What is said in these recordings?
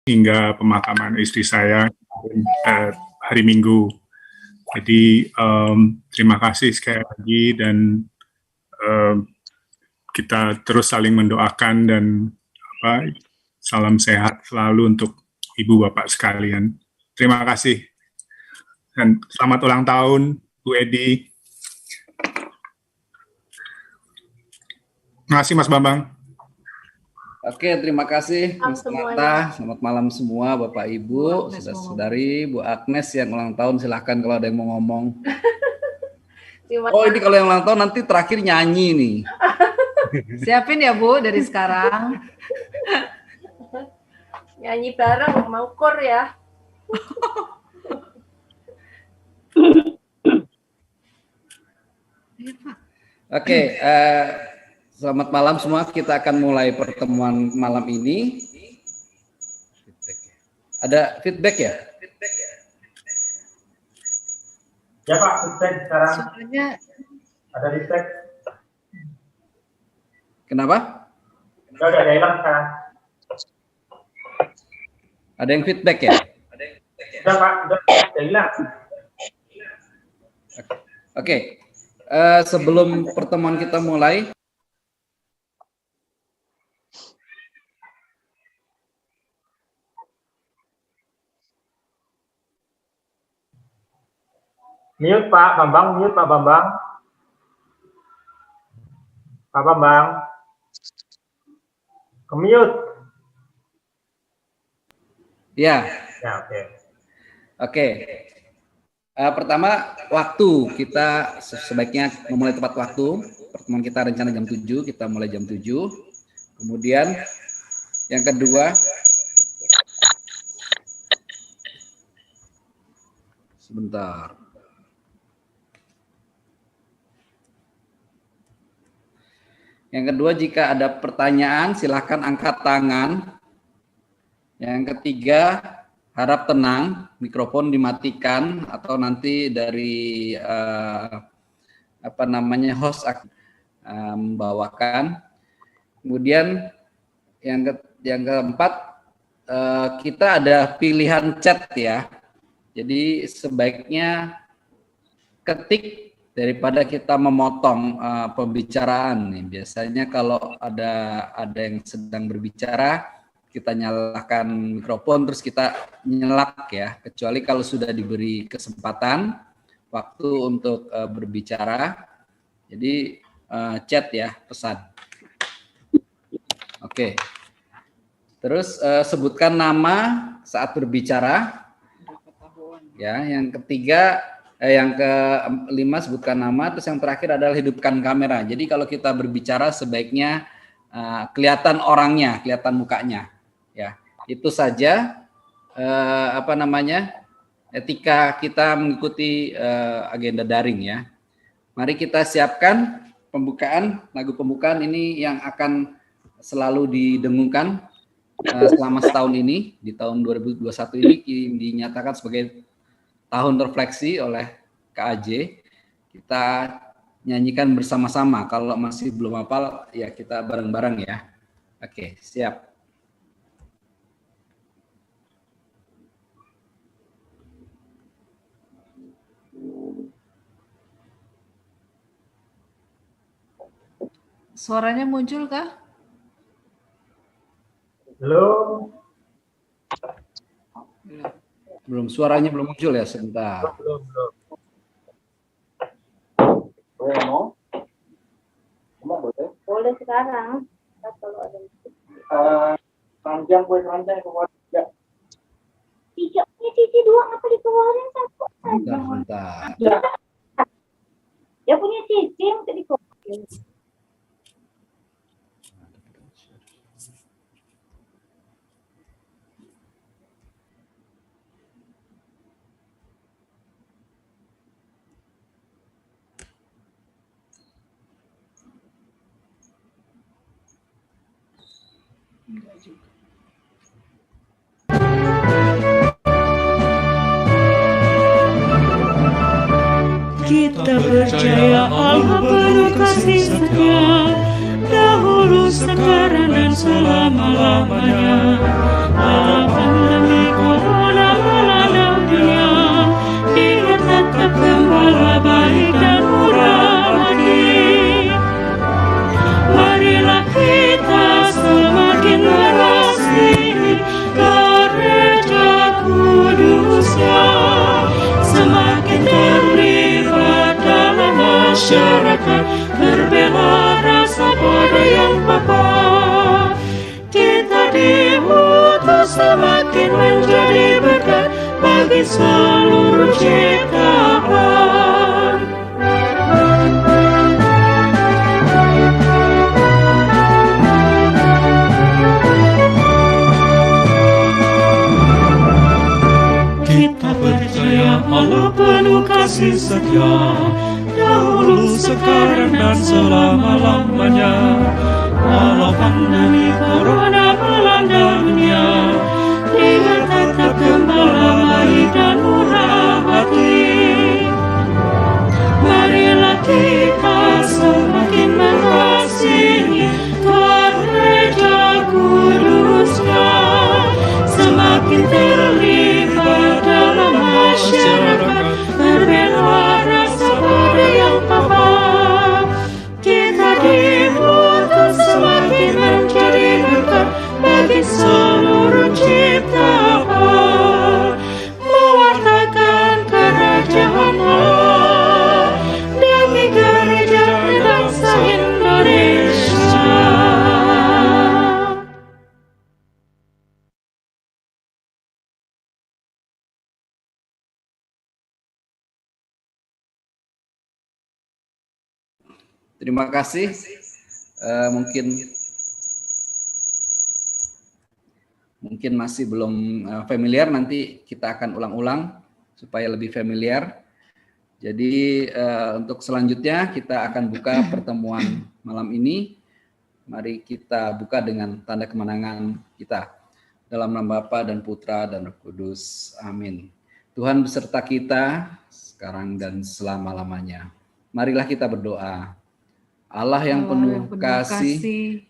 hingga pemakaman istri saya hari Minggu. Jadi terima kasih sekali lagi dan kita terus saling mendoakan dan salam sehat selalu untuk Ibu Bapak sekalian. Terima kasih dan selamat ulang tahun Bu Edi. Terima kasih Mas Bambang. Oke, terima kasih Mas Mata. Selamat malam semua Bapak Ibu, saudara-saudari, Bu Agnes yang ulang tahun, silahkan kalau ada yang mau ngomong. Oh, ini kalau yang ulang tahun nanti terakhir nyanyi nih. Siapin ya Bu dari sekarang. Nyanyi bareng, mau kor ya. Oke, selamat malam semua. Kita akan mulai pertemuan malam ini. Ada feedback ya? Ya Pak, feedback sekarang. Suaranya Ada feedback. Kenapa? Udah hilang sekarang. Ada yang feedback ya? Udah Pak, udah hilang. Oke. Sebelum pertemuan kita mulai, Mute Pak Bambang, mute Pak Bambang. Pak Bambang. Ke-mute. ya. Ya, oke. Oke. Pertama, waktu. Kita sebaiknya memulai tepat waktu. Pertemuan kita rencana jam 7, kita mulai jam 7. Kemudian yang kedua, sebentar. Yang kedua, jika ada pertanyaan silakan angkat tangan. Yang ketiga, harap tenang, mikrofon dimatikan atau nanti dari host akan membawakan. Kemudian yang keempat, kita ada pilihan chat ya. Jadi sebaiknya ketik daripada kita memotong pembicaraan nih. Biasanya kalau ada yang sedang berbicara, kita nyalakan mikrofon terus kita nyelak ya, kecuali kalau sudah diberi kesempatan waktu untuk berbicara. Jadi chat ya, pesan. Oke. Terus sebutkan nama saat berbicara. Ya, yang ketiga, yang kelima sebutkan nama. Terus yang terakhir adalah hidupkan kamera. Jadi kalau kita berbicara sebaiknya kelihatan orangnya, kelihatan mukanya. Ya, itu saja etika kita mengikuti agenda daring ya. Mari kita siapkan pembukaan, lagu pembukaan ini yang akan selalu didengungkan selama setahun ini. Di tahun 2021 ini dinyatakan sebagai tahun refleksi oleh KAJ. Kita nyanyikan bersama-sama. Kalau masih belum hafal ya kita bareng-bareng ya. Oke, siap. suaranya muncul kah? Belum. Belum, suaranya belum muncul ya, sebentar. Belum. Boleh sekarang. Kalau ada Keranjang, kue keranjang keluarga. Cici dua apa dikeluarin satu aja. Bentar. Ya punya cici yang dikeluarin. Kita percaya Allah penuh kasih setia, dahulu, sekarang, dan selama-lamanya. semakin menjadi berkat bagi seluruh ciptaan. Kita percaya Allah penuh kasih setia, dahulu, sekarang, dan selama-lamanya. Walau pandemi corona melanda dunia, Dia tetap gembala baik dan murah hati. Marilah kita semakin mengasihi gereja kudusnya, semakin terlibat dalam masyarakat, berbela rasa pada yang papa. Kita dibutuhkan semakin menjadi berkat bagi seluruh ciptaan, mewartakan kerajaan Allah demi gereja dan bangsa Indonesia. Terima kasih. Mungkin masih belum familiar, nanti kita akan ulang-ulang supaya lebih familiar. Jadi untuk selanjutnya kita akan buka pertemuan malam ini. Mari kita buka dengan tanda kemenangan kita. Dalam nama Bapa dan Putra dan Roh Kudus. Amin. Tuhan beserta kita sekarang dan selama-lamanya. Marilah kita berdoa. Allah yang penuh kasih,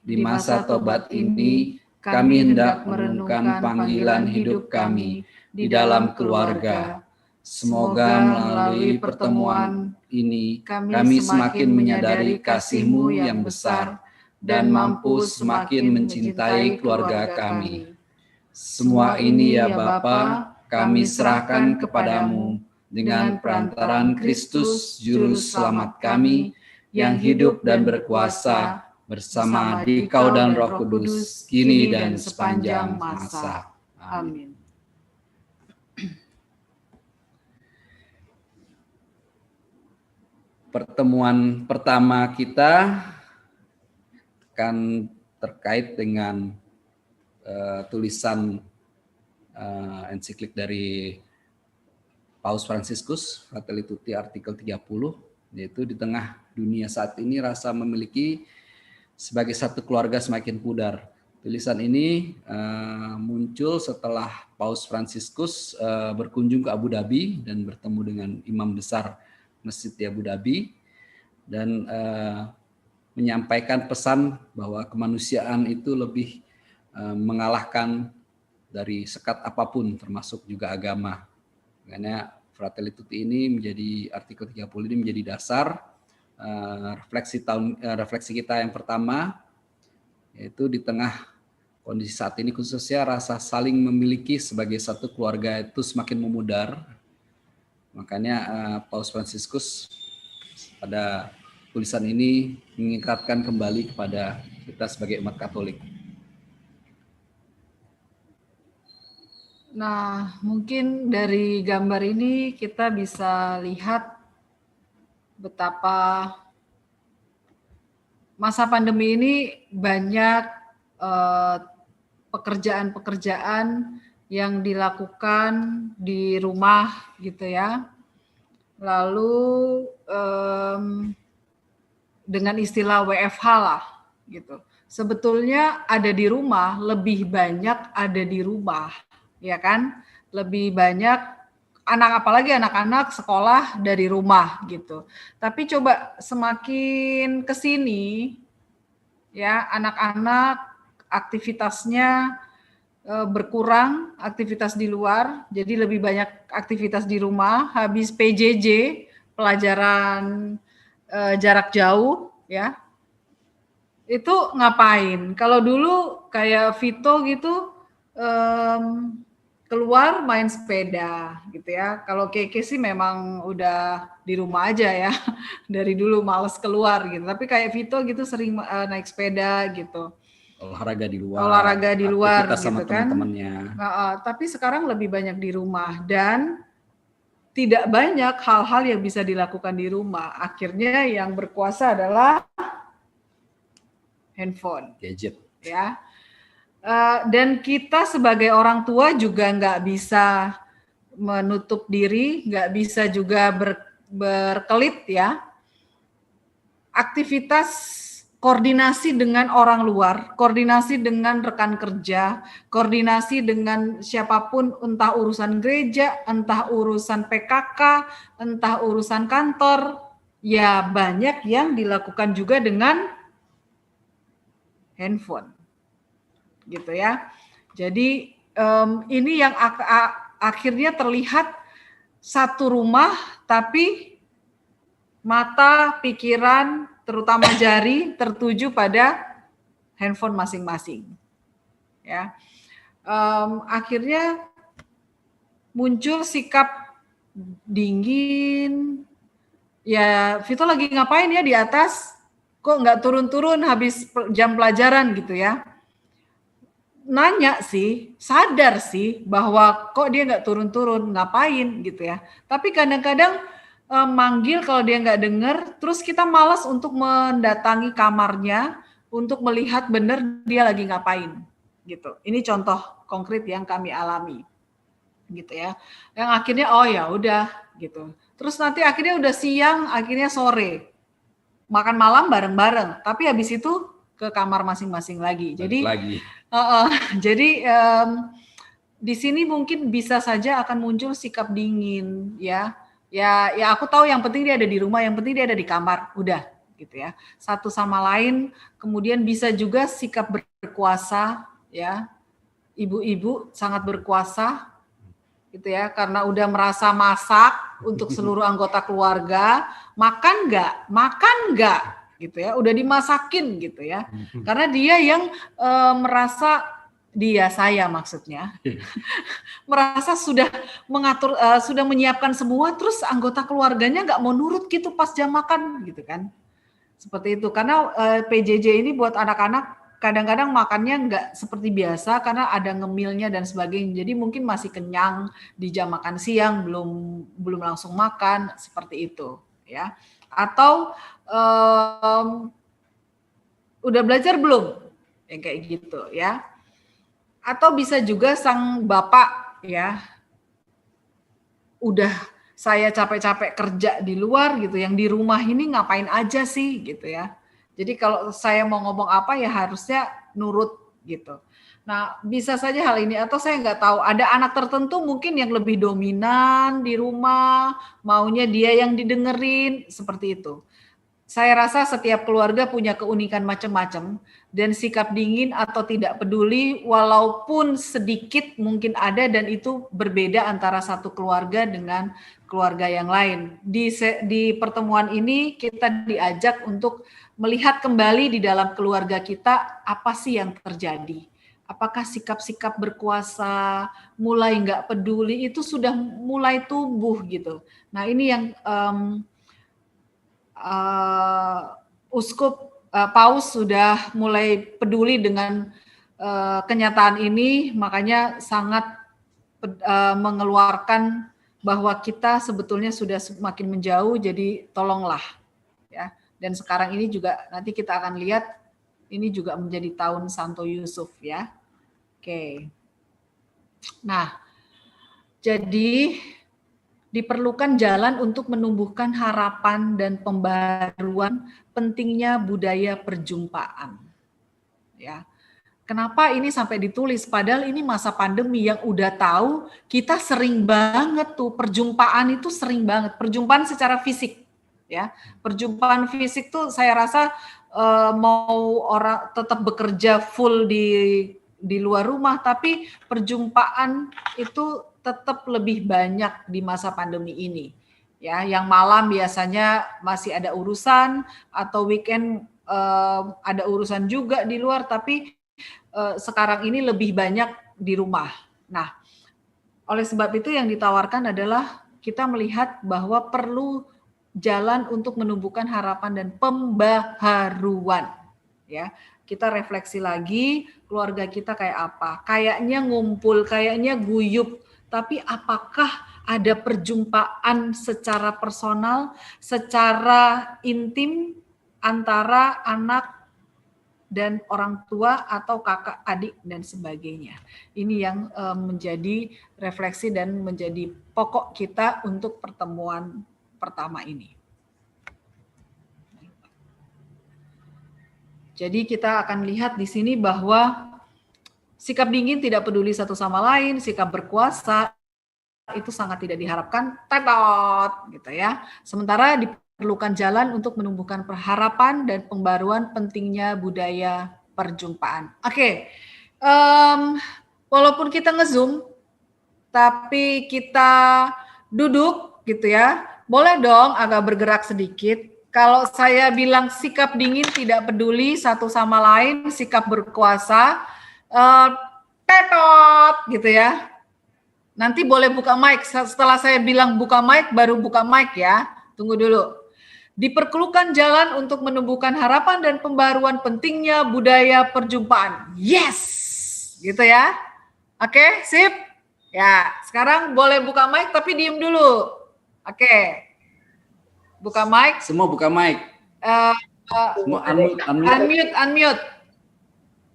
di masa tobat ini, kami hendak merenungkan panggilan hidup kami di dalam keluarga. Semoga melalui pertemuan ini, kami semakin menyadari kasih-Mu yang besar dan mampu semakin mencintai keluarga kami. Semua ini ya Bapa, kami serahkan kepadamu dengan perantaraan Kristus, Juru Selamat kami, yang hidup dan berkuasa bersama Dikau dan Roh Kudus, kini dan sepanjang masa. Amin. Pertemuan pertama kita akan terkait dengan tulisan ensiklik dari Paus Fransiskus, Fratelli Tutti artikel 30, yaitu di tengah dunia saat ini rasa memiliki sebagai satu keluarga semakin pudar. Tulisan ini muncul setelah Paus Fransiskus berkunjung ke Abu Dhabi dan bertemu dengan imam besar Masjid di Abu Dhabi dan menyampaikan pesan bahwa kemanusiaan itu lebih mengalahkan dari sekat apapun, termasuk juga agama. Makanya Fratelli Tutti ini menjadi artikel 30 ini menjadi dasar refleksi kita yang pertama, yaitu di tengah kondisi saat ini khususnya rasa saling memiliki sebagai satu keluarga itu semakin memudar. Makanya Paus Fransiskus pada tulisan ini mengingatkan kembali kepada kita sebagai umat Katolik. Nah, mungkin dari gambar ini kita bisa lihat betapa masa pandemi ini banyak pekerjaan-pekerjaan yang dilakukan di rumah gitu ya. Lalu dengan istilah WFH lah gitu. Sebetulnya ada di rumah, lebih banyak ada di rumah. Ya kan, lebih banyak apalagi anak-anak sekolah dari rumah gitu. Tapi coba semakin ke sini ya, anak-anak aktivitasnya berkurang, aktivitas di luar, jadi lebih banyak aktivitas di rumah. Habis PJJ, pelajaran jarak jauh ya, itu ngapain? Kalau dulu kayak Vito gitu keluar main sepeda gitu ya. Kalau Keke sih memang udah di rumah aja ya. Dari dulu males keluar gitu. Tapi kayak Vito gitu sering naik sepeda gitu. olahraga di luar, gitu aktivitas sama kan. teman-temannya. Tapi sekarang lebih banyak di rumah dan tidak banyak hal-hal yang bisa dilakukan di rumah. Akhirnya yang berkuasa adalah handphone, Gadget. ya. Dan kita sebagai orang tua juga nggak bisa menutup diri, nggak bisa juga berkelit, ya. Aktivitas koordinasi dengan orang luar, koordinasi dengan rekan kerja, koordinasi dengan siapapun, entah urusan gereja, entah urusan PKK, entah urusan kantor, ya banyak yang dilakukan juga dengan handphone, gitu ya. Jadi ini yang akhirnya terlihat satu rumah, tapi mata, pikiran, terutama jari tertuju pada handphone masing-masing. Ya, akhirnya muncul sikap dingin. Ya, Vito lagi ngapain ya di atas? Kok nggak turun-turun habis jam pelajaran gitu ya? Nanya sih, sadar sih bahwa kok dia nggak turun-turun, ngapain gitu ya. Tapi kadang-kadang manggil kalau dia nggak dengar, terus kita malas untuk mendatangi kamarnya untuk melihat benar dia lagi ngapain gitu. Ini contoh konkret yang kami alami gitu ya. Yang akhirnya oh ya udah gitu. Terus nanti akhirnya udah siang, akhirnya sore makan malam bareng-bareng. Tapi habis itu ke kamar masing-masing lagi. Jadi di sini mungkin bisa saja akan muncul sikap dingin ya. Ya aku tahu yang penting dia ada di rumah, yang penting dia ada di kamar, udah gitu ya. Satu sama lain, kemudian bisa juga sikap berkuasa ya. Ibu-ibu sangat berkuasa gitu ya, karena udah merasa masak untuk seluruh anggota keluarga, makan enggak gitu ya, udah dimasakin gitu ya. Karena dia yang merasa saya maksudnya merasa sudah mengatur, sudah menyiapkan semua, terus anggota keluarganya nggak mau nurut gitu pas jam makan gitu kan, seperti itu. Karena PJJ ini buat anak-anak kadang-kadang makannya nggak seperti biasa karena ada ngemilnya dan sebagainya, jadi mungkin masih kenyang di jam makan siang, belum langsung makan, seperti itu ya. Atau udah belajar belum, yang kayak gitu ya. Atau bisa juga sang bapak ya, udah saya capek-capek kerja di luar gitu, yang di rumah ini ngapain aja sih gitu ya. Jadi kalau saya mau ngomong apa ya harusnya nurut gitu. Nah bisa saja hal ini, atau saya nggak tahu, ada anak tertentu mungkin yang lebih dominan di rumah, maunya dia yang didengerin, seperti itu. Saya rasa setiap keluarga punya keunikan macam-macam, dan sikap dingin atau tidak peduli walaupun sedikit mungkin ada, dan itu berbeda antara satu keluarga dengan keluarga yang lain. Di pertemuan ini kita diajak untuk melihat kembali di dalam keluarga kita apa sih yang terjadi. Apakah sikap-sikap berkuasa, mulai nggak peduli itu sudah mulai tumbuh gitu. Nah ini yang Uskup Paus sudah mulai peduli dengan kenyataan ini, makanya sangat mengeluarkan bahwa kita sebetulnya sudah semakin menjauh, jadi tolonglah ya. Dan sekarang ini juga nanti kita akan lihat ini juga menjadi tahun Santo Yusuf ya. Oke. Nah, jadi diperlukan jalan untuk menumbuhkan harapan dan pembaruan, pentingnya budaya perjumpaan. Ya. Kenapa ini sampai ditulis? Padahal ini masa pandemi yang udah tahu kita sering banget tuh perjumpaan, itu sering banget perjumpaan secara fisik. Ya, perjumpaan fisik tuh saya rasa mau orang tetap bekerja full di luar rumah, tapi perjumpaan itu tetap lebih banyak di masa pandemi ini. Ya, yang malam biasanya masih ada urusan, atau weekend ada urusan juga di luar, tapi sekarang ini lebih banyak di rumah. Nah, oleh sebab itu yang ditawarkan adalah kita melihat bahwa perlu jalan untuk menumbuhkan harapan dan pembaharuan. Ya, kita refleksi lagi, keluarga kita kayak apa? Kayaknya ngumpul, kayaknya guyup, tapi apakah ada perjumpaan secara personal, secara intim antara anak dan orang tua atau kakak, adik, dan sebagainya. Ini yang menjadi refleksi dan menjadi pokok kita untuk pertemuan pertama ini. Jadi kita akan lihat di sini bahwa sikap dingin tidak peduli satu sama lain, sikap berkuasa itu sangat tidak diharapkan, tetot, gitu ya. Sementara diperlukan jalan untuk menumbuhkan harapan dan pembaruan pentingnya budaya perjumpaan. Oke, walaupun kita nge-zoom, tapi kita duduk gitu ya, boleh dong agak bergerak sedikit. Kalau saya bilang sikap dingin tidak peduli satu sama lain, sikap berkuasa, tetot gitu ya. Nanti boleh buka mic, setelah saya bilang buka mic, baru buka mic ya. Tunggu dulu. Diperlukan jalan untuk menumbuhkan harapan dan pembaruan pentingnya budaya perjumpaan. Yes! Gitu ya. Oke, sip? Ya, sekarang boleh buka mic tapi diem dulu. Oke. Buka mic. Semua buka mic. Semua Unmute.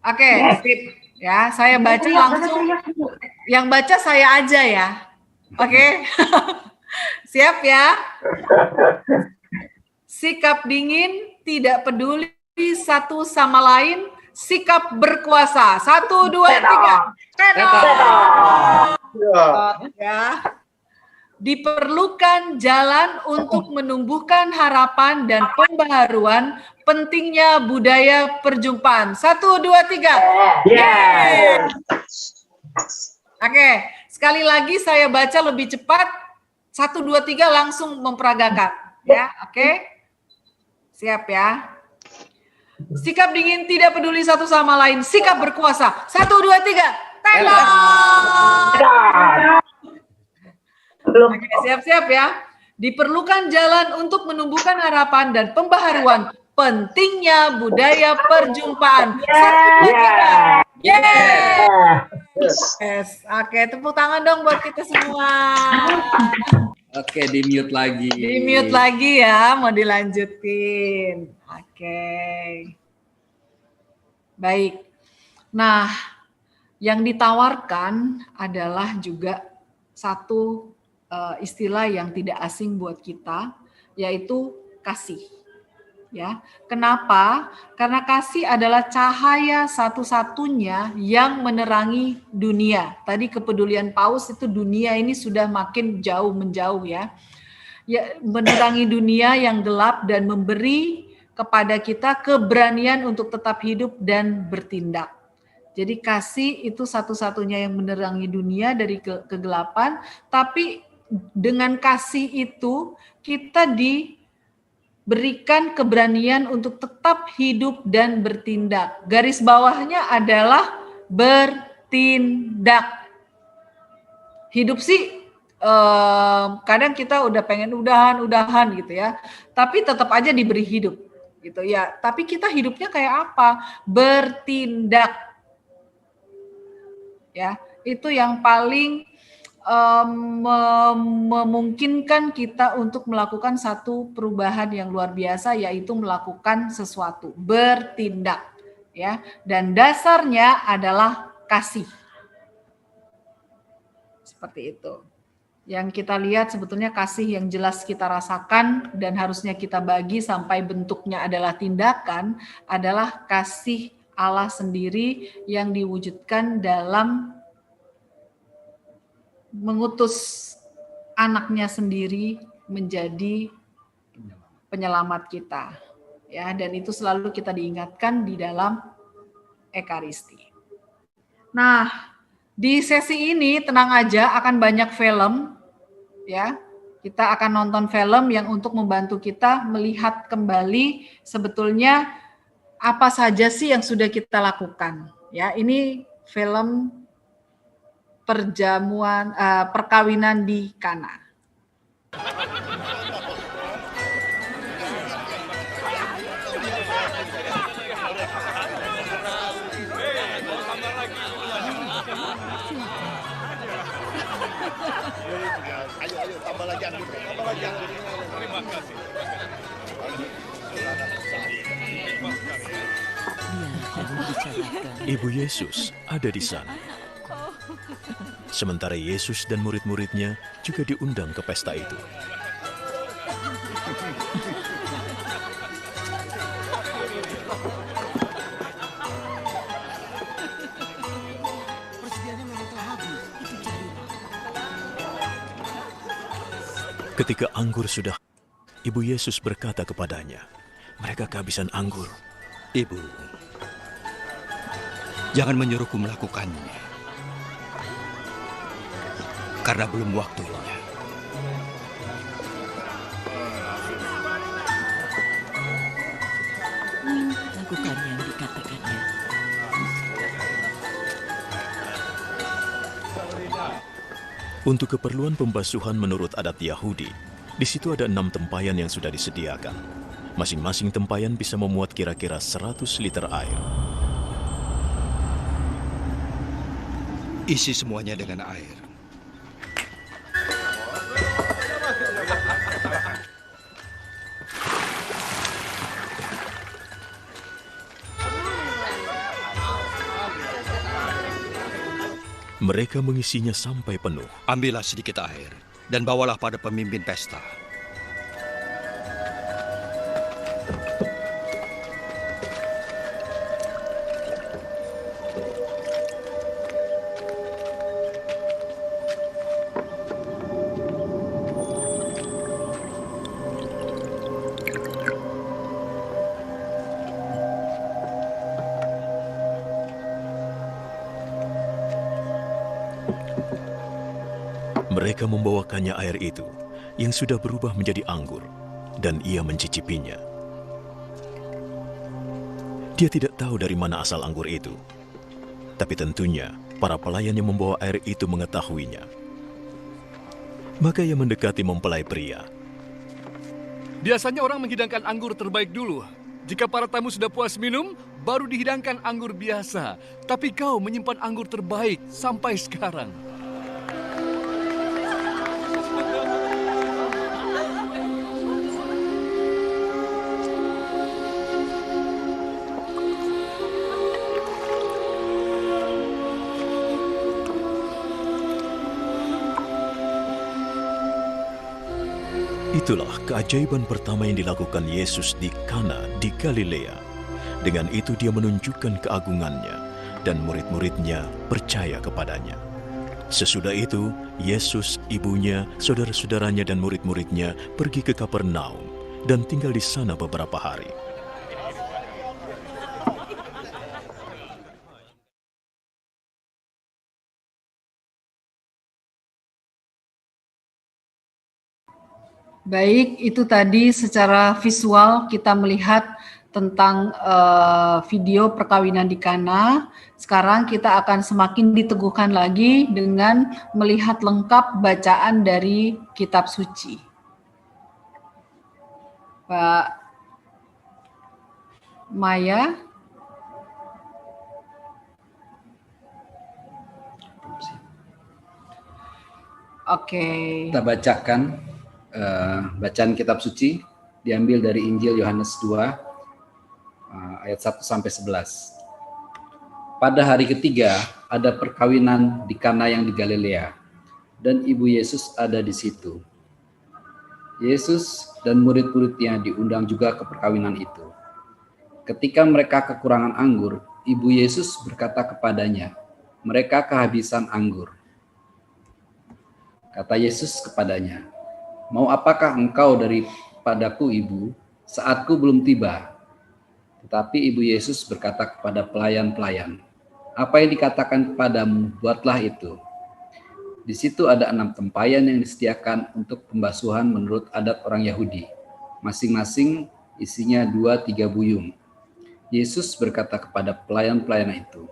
Oke, sip. Ya, saya baca langsung. Yang baca saya aja ya. Oke. Siap ya? Sikap dingin tidak peduli satu sama lain, sikap berkuasa. 1, 2, 3. Ya. Diperlukan jalan untuk menumbuhkan harapan dan pembaharuan pentingnya budaya perjumpaan. 1, 2, 3. Yes. Oke, sekali lagi saya baca lebih cepat. 1, 2, 3 langsung memperagakan. Ya, oke. Siap ya. Sikap dingin tidak peduli satu sama lain, sikap berkuasa. 1, 2, 3. Tembak. Oke, siap-siap ya. Diperlukan jalan untuk menumbuhkan harapan dan pembaharuan pentingnya budaya perjumpaan. 1, 2, 3. Yes. Oke, tepuk tangan dong buat kita semua. Oke, di mute lagi. Di mute lagi ya, mau dilanjutin. Oke. Baik. Nah, yang ditawarkan adalah juga satu istilah yang tidak asing buat kita, yaitu kasih. Ya, kenapa? Karena kasih adalah cahaya satu-satunya yang menerangi dunia. Tadi kepedulian Paus itu dunia ini sudah makin jauh menjauh ya. Ya, menerangi dunia yang gelap dan memberi kepada kita keberanian untuk tetap hidup dan bertindak. Jadi kasih itu satu-satunya yang menerangi dunia dari kegelapan, tapi dengan kasih itu kita diberikan keberanian untuk tetap hidup dan bertindak. Garis bawahnya adalah bertindak. Hidup sih kadang kita udah pengen udahan gitu ya, tapi tetap aja diberi hidup gitu ya. Tapi kita hidupnya kayak apa? Bertindak. Ya, itu yang paling memungkinkan kita untuk melakukan satu perubahan yang luar biasa, yaitu melakukan sesuatu, bertindak, ya. Dan dasarnya adalah kasih. Seperti itu. Yang kita lihat sebetulnya kasih yang jelas kita rasakan dan harusnya kita bagi sampai bentuknya adalah tindakan, adalah kasih Allah sendiri yang diwujudkan dalam mengutus anaknya sendiri menjadi penyelamat kita, ya. Dan itu selalu kita diingatkan di dalam Ekaristi. Nah, di sesi ini tenang aja akan banyak film, ya. Kita akan nonton film yang untuk membantu kita melihat kembali sebetulnya apa saja sih yang sudah kita lakukan, ya. Ini film perkawinan di Kana. Ibu Yesus ada di sana. Sementara Yesus dan murid-muridnya juga diundang ke pesta itu. Ketika anggur sudah, Ibu Yesus berkata kepadanya, "Mereka kehabisan anggur." Ibu, jangan menyuruhku melakukannya, karena belum waktunya. Lakukan yang dikatakannya. Untuk keperluan pembasuhan menurut adat Yahudi, di situ ada 6 tempayan yang sudah disediakan. Masing-masing tempayan bisa memuat kira-kira 100 liter air. Isi semuanya dengan air. Mereka mengisinya sampai penuh. Ambillah sedikit air dan bawalah pada pemimpin pesta. Mereka membawakannya air itu, yang sudah berubah menjadi anggur, dan ia mencicipinya. Dia tidak tahu dari mana asal anggur itu, tapi tentunya para pelayan yang membawa air itu mengetahuinya. Maka ia mendekati mempelai pria. Biasanya orang menghidangkan anggur terbaik dulu. Jika para tamu sudah puas minum, baru dihidangkan anggur biasa. Tapi kau menyimpan anggur terbaik sampai sekarang. Itulah keajaiban pertama yang dilakukan Yesus di Kana di Galilea. Dengan itu dia menunjukkan keagungannya, dan murid-muridnya percaya kepadanya. Sesudah itu, Yesus, ibunya, saudara-saudaranya dan murid-muridnya pergi ke Kapernaum dan tinggal di sana beberapa hari. Baik, itu tadi secara visual kita melihat tentang video perkawinan di Kana. Sekarang kita akan semakin diteguhkan lagi dengan melihat lengkap bacaan dari kitab suci. Pak Maya. Oke. Kita bacakan bacaan kitab suci diambil dari Injil Yohanes 2 ayat 1 sampai 11. Pada hari ketiga ada perkawinan di Kana yang di Galilea dan ibu Yesus ada di situ. Yesus dan murid-muridnya diundang juga ke perkawinan itu. Ketika mereka kekurangan anggur, ibu Yesus berkata kepadanya, "Mereka kehabisan anggur." Kata Yesus kepadanya, "Mau apakah engkau daripadaku, ibu? Saatku belum tiba." Tetapi ibu Yesus berkata kepada pelayan-pelayan, "Apa yang dikatakan kepadamu, buatlah itu." Di situ ada 6 tempayan yang disediakan untuk pembasuhan menurut adat orang Yahudi. Masing-masing isinya 2-3 buyung. Yesus berkata kepada pelayan-pelayan itu,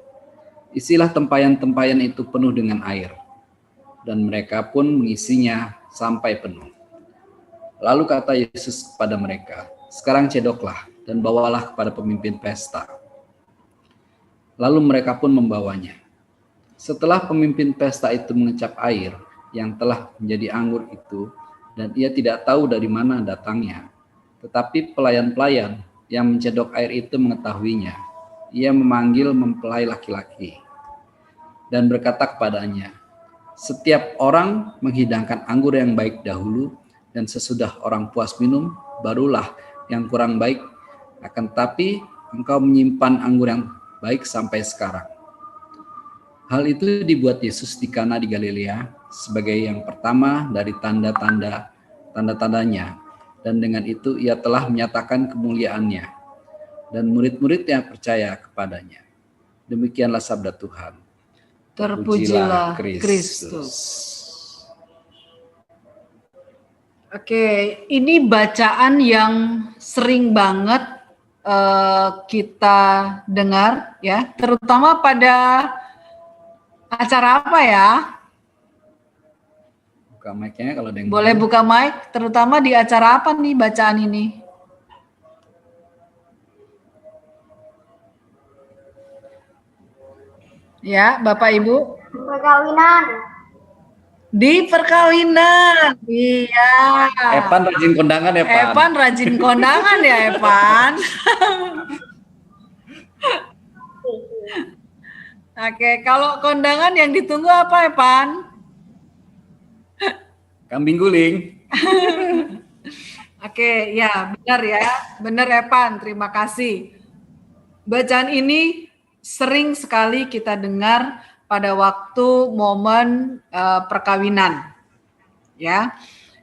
"Isilah tempayan-tempayan itu penuh dengan air." Dan mereka pun mengisinya sampai penuh. Lalu kata Yesus kepada mereka, "Sekarang cedoklah dan bawalah kepada pemimpin pesta." Lalu mereka pun membawanya. Setelah pemimpin pesta itu mengecap air, yang telah menjadi anggur itu, dan ia tidak tahu dari mana datangnya. Tetapi pelayan-pelayan yang mencedok air itu mengetahuinya. Ia memanggil mempelai laki-laki dan berkata kepadanya, setiap orang menghidangkan anggur yang baik dahulu, dan sesudah orang puas minum, barulah yang kurang baik. Akan tetapi engkau menyimpan anggur yang baik sampai sekarang. Hal itu dibuat Yesus di Kana di Galilea sebagai yang pertama dari tanda-tandanya, dan dengan itu ia telah menyatakan kemuliaannya, dan murid-muridnya percaya kepadanya. Demikianlah sabda Tuhan. Terpujilah Kristus. Oke, ini bacaan yang sering banget kita dengar ya, terutama pada acara apa ya? Buka mic-nya kalau ada yang boleh buka mic, terutama di acara apa nih bacaan ini? Ya, Bapak Ibu. Perkawinan. Di perkawinan, iya. Evan rajin kondangan ya, Pak. Evan rajin kondangan ya, Evan. Oke, kalau kondangan yang ditunggu apa, Evan? Kambing guling. Oke, ya benar ya, benar Evan. Terima kasih. Bacaan ini sering sekali kita dengar pada waktu momen perkawinan, ya.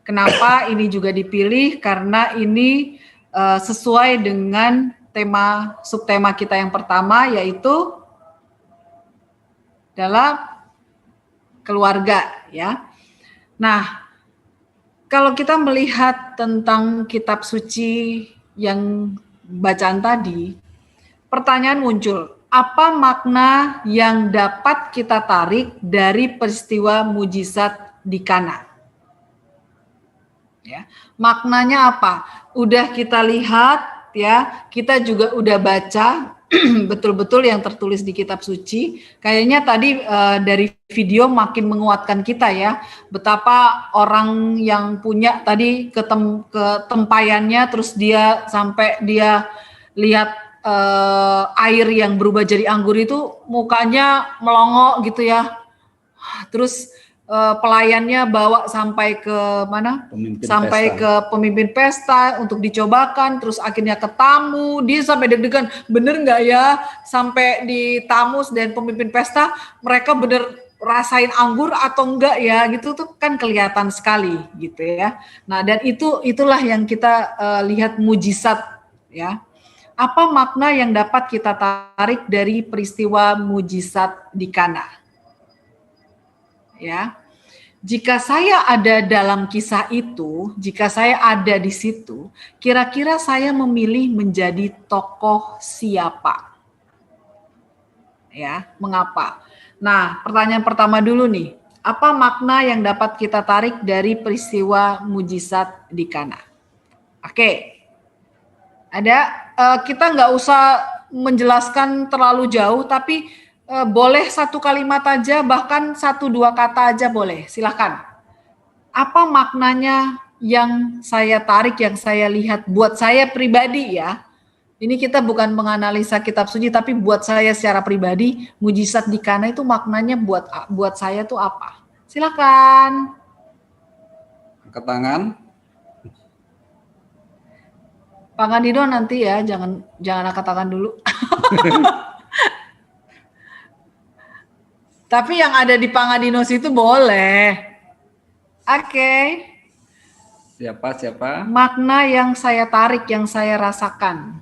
Kenapa ini juga dipilih? Karena ini sesuai dengan subtema kita yang pertama, yaitu dalam keluarga, ya. Nah, kalau kita melihat tentang kitab suci yang bacaan tadi, pertanyaan muncul. Apa makna yang dapat kita tarik dari peristiwa mujizat di Kana? Ya, maknanya apa? Udah kita lihat ya, kita juga udah baca betul-betul yang tertulis di kitab suci. Kayaknya tadi dari video makin menguatkan kita ya, betapa orang yang punya tadi ketempayannya, terus dia sampai dia lihat air yang berubah jadi anggur itu mukanya melongo gitu ya. Terus pelayannya bawa sampai ke mana? Ke pemimpin pesta untuk dicobakan. Terus akhirnya ke tamu, dia sampai deg-degan, bener nggak ya? Sampai di tamu dan pemimpin pesta, mereka bener rasain anggur atau enggak ya? Gitu tuh kan kelihatan sekali gitu ya. Nah, dan itulah yang kita lihat mujizat ya. Apa makna yang dapat kita tarik dari peristiwa mujizat di Kana? Ya, jika saya ada dalam kisah itu, jika saya ada di situ, kira-kira saya memilih menjadi tokoh siapa? Ya, mengapa? Nah, pertanyaan pertama dulu nih, apa makna yang dapat kita tarik dari peristiwa mujizat di Kana? Oke. Ada, kita nggak usah menjelaskan terlalu jauh, tapi boleh satu kalimat aja, bahkan 1-2 kata aja boleh, silakan. Apa maknanya yang saya tarik, yang saya lihat buat saya pribadi ya? Ini kita bukan menganalisa kitab suci, tapi buat saya secara pribadi, mujizat di Kana itu maknanya buat saya tuh apa? Silakan. Angkat tangan. Pangandino nanti ya, jangan angkat tangan dulu. Tapi yang ada di Pangandinos itu boleh. Oke. Siapa? Makna yang saya tarik, yang saya rasakan.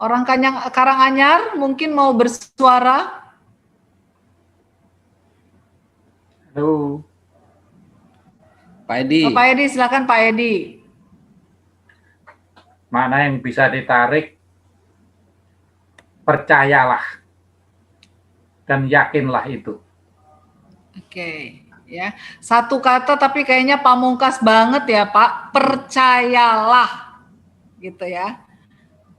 Orang Karanganyar mungkin mau bersuara. Halo. Pak Edi. Pak Edi, silakan Pak Edi. Mana yang bisa ditarik? Percayalah dan yakinlah itu. Oke, ya. Satu kata tapi kayaknya pamungkas banget ya Pak. Percayalah, gitu ya.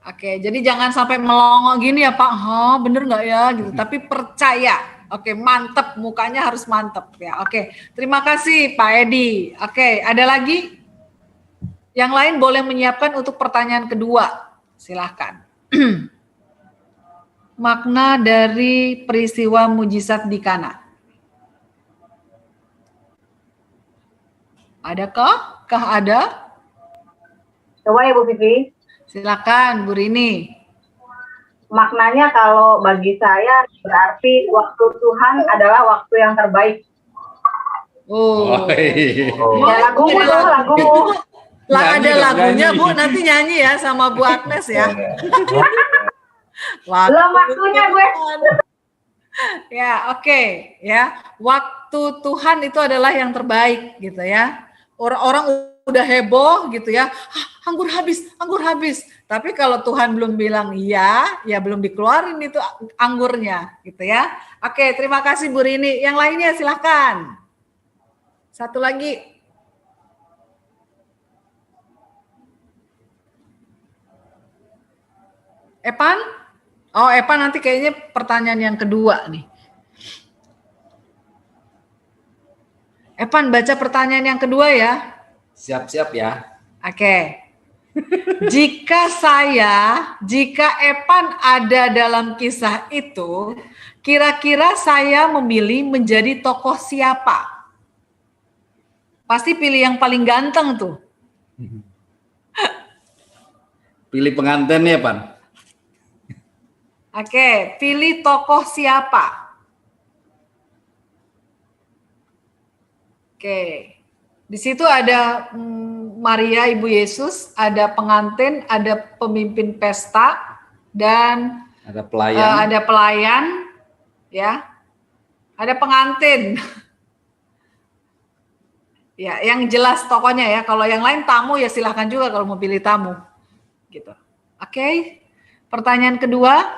Oke, jadi jangan sampai melongo gini ya Pak. Bener nggak ya? Gitu. Tapi percaya. Oke, mantep, mukanya harus mantep ya. Oke, terima kasih Pak Edi. Oke, ada lagi? Yang lain boleh menyiapkan untuk pertanyaan kedua. Silahkan. Makna dari peristiwa mujizat di Kana. Adakah? Kah ada? Coba ya Bu Vivi. Silakan Bu Rini. Maknanya kalau bagi saya berarti waktu Tuhan adalah waktu yang terbaik. Oh. Ya, lagumu tuh, lagumu. Lah ada lagunya Bu, nanti nyanyi ya sama Bu Agnes ya. Belum waktunya gue. Ya, oke, ya. Waktu Tuhan itu adalah yang terbaik gitu ya. Orang-orang udah heboh gitu ya. Anggur habis. Tapi kalau Tuhan belum bilang iya, ya belum dikeluarin itu anggurnya gitu ya. Oke, terima kasih Bu Rini. Yang lainnya silahkan. Satu lagi. Epan? Oh, Epan nanti kayaknya pertanyaan yang kedua nih. Epan baca pertanyaan yang kedua ya. Siap-siap ya. Oke. Jika Epan ada dalam kisah itu, kira-kira saya memilih menjadi tokoh siapa? Pasti pilih yang paling ganteng tuh. Pilih pengantin ya, Pan. Oke, pilih tokoh siapa? Oke, di situ ada Maria Ibu Yesus, ada pengantin, ada pemimpin pesta, dan ada pelayan, ya, ada pengantin. Ya, yang jelas tokohnya ya. Kalau yang lain tamu ya silahkan juga kalau mau pilih tamu, gitu. Oke, pertanyaan kedua,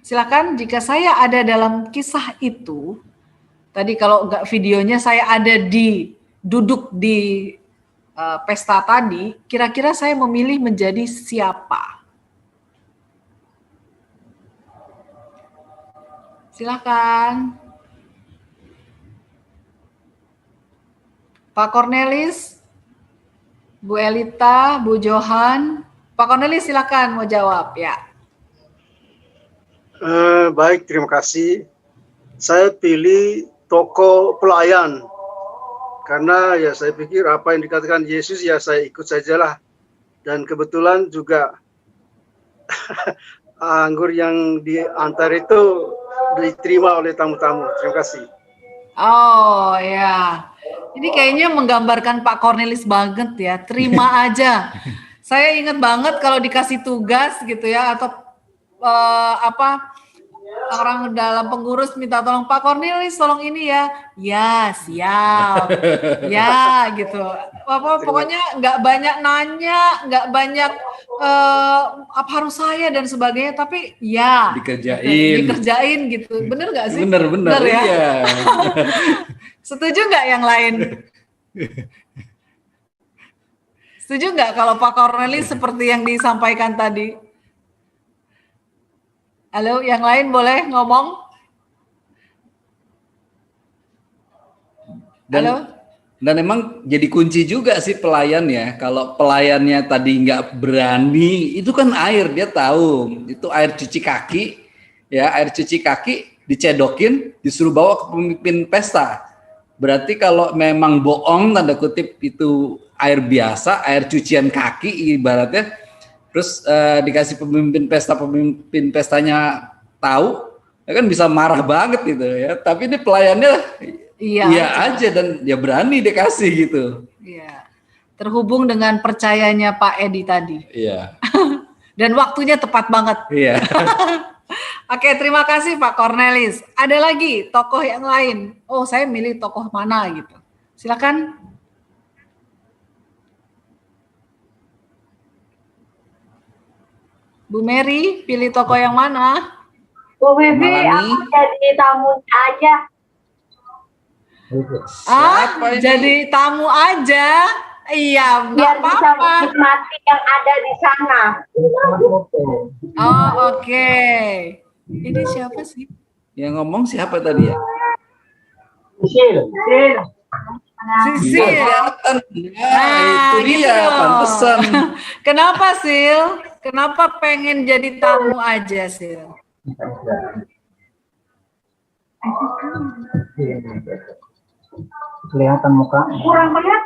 silakan. Jika saya ada dalam kisah itu. Tadi kalau enggak videonya saya ada duduk di pesta tadi, kira-kira saya memilih menjadi siapa? Silakan. Pak Cornelis, Bu Elita, Bu Johan. Pak Cornelis silakan mau jawab ya. Baik, terima kasih. Saya pilih tokoh pelayan, karena ya saya pikir apa yang dikatakan Yesus ya saya ikut sajalah, dan kebetulan juga anggur yang diantar itu diterima oleh tamu-tamu. Terima kasih. Oh ya, ini kayaknya menggambarkan Pak Cornelis banget ya, terima aja. Saya ingat banget kalau dikasih tugas gitu ya, atau orang dalam pengurus minta tolong Pak Cornelis tolong ini ya siap ya gitu, pokoknya nggak banyak nanya, nggak banyak apa harus saya dan sebagainya, tapi ya dikerjain gitu. Bener nggak sih? Bener ya. Iya. Setuju nggak yang lain? Setuju nggak kalau Pak Cornelis seperti yang disampaikan tadi? Halo, yang lain boleh ngomong? Dan emang jadi kunci juga sih pelayan ya. Kalau pelayannya tadi nggak berani, itu kan air, dia tahu. Itu air cuci kaki, ya air cuci kaki dicedokin, disuruh bawa ke pemimpin pesta. Berarti kalau memang bohong, tanda kutip itu air biasa, air cucian kaki ibaratnya, terus dikasih pemimpin pestanya tahu, ya kan bisa marah banget gitu ya. Tapi ini pelayannya iya aja dan dia berani dikasih gitu. Iya. Terhubung dengan percayanya Pak Edi tadi. Iya. Dan waktunya tepat banget. Iya. Oke, terima kasih Pak Cornelis. Ada lagi tokoh yang lain? Oh, saya milih tokoh mana gitu. Silakan. Bu Mary, pilih tokoh yang mana? Bu Vivi, aku jadi tamu aja. Jadi tamu aja? Iya, biar bisa menikmati yang ada di sana. Oh, oke. Ini siapa sih? Yang ngomong siapa tadi ya? Sisil. Sisil. Itu dia, pantesan. Kenapa, Sil? Kenapa pengen jadi tamu aja, Sil? Kelihatan muka. Kurang banyak.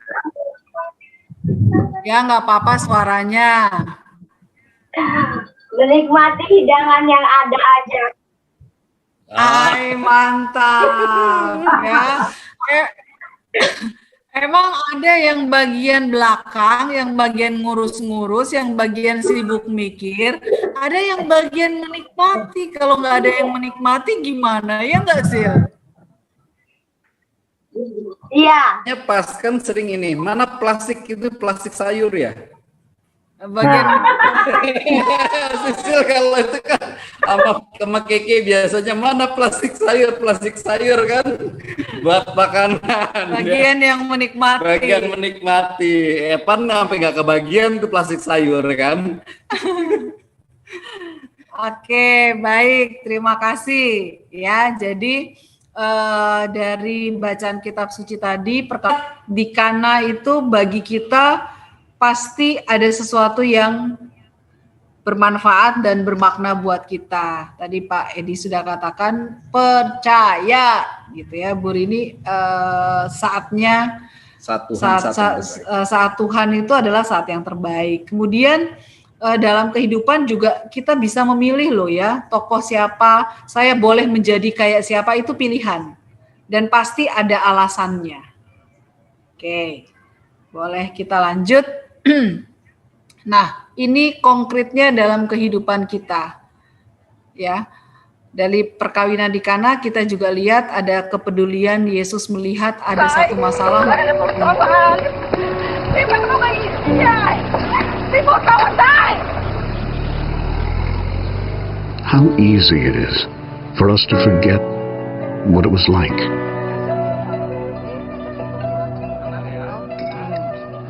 Ya, nggak apa-apa suaranya. Menikmati hidangan yang ada aja. Ay, mantap. Ya. Emang ada yang bagian belakang, yang bagian ngurus-ngurus, yang bagian sibuk mikir, ada yang bagian menikmati. Kalau nggak ada yang menikmati gimana? Ya nggak sih? Iya. Ya pas kan sering ini. Mana plastik itu plastik sayur ya? Bagian Sisil kalau itu kan sama Keke biasanya mana plastik sayur kan buat makanan. Bagian yang menikmati. Bagian menikmati. Epan sampai nggak kebagian tuh plastik sayur kan. Oke, baik. Terima kasih. Ya, jadi dari bacaan kitab suci tadi, di Kana itu bagi kita pasti ada sesuatu yang bermanfaat dan bermakna buat kita. Tadi Pak Edi sudah katakan percaya, gitu ya, Bu Rini. Saatnya saat Tuhan itu adalah saat yang terbaik. Kemudian dalam kehidupan juga kita bisa memilih loh ya, tokoh siapa, saya boleh menjadi kayak siapa, itu pilihan. Dan pasti ada alasannya. Oke, boleh kita lanjut. Nah, ini konkretnya dalam kehidupan kita. Ya. Dari perkawinan di Kana kita juga lihat ada kepedulian Yesus melihat ada satu masalah. How easy it is for us to forget what it was like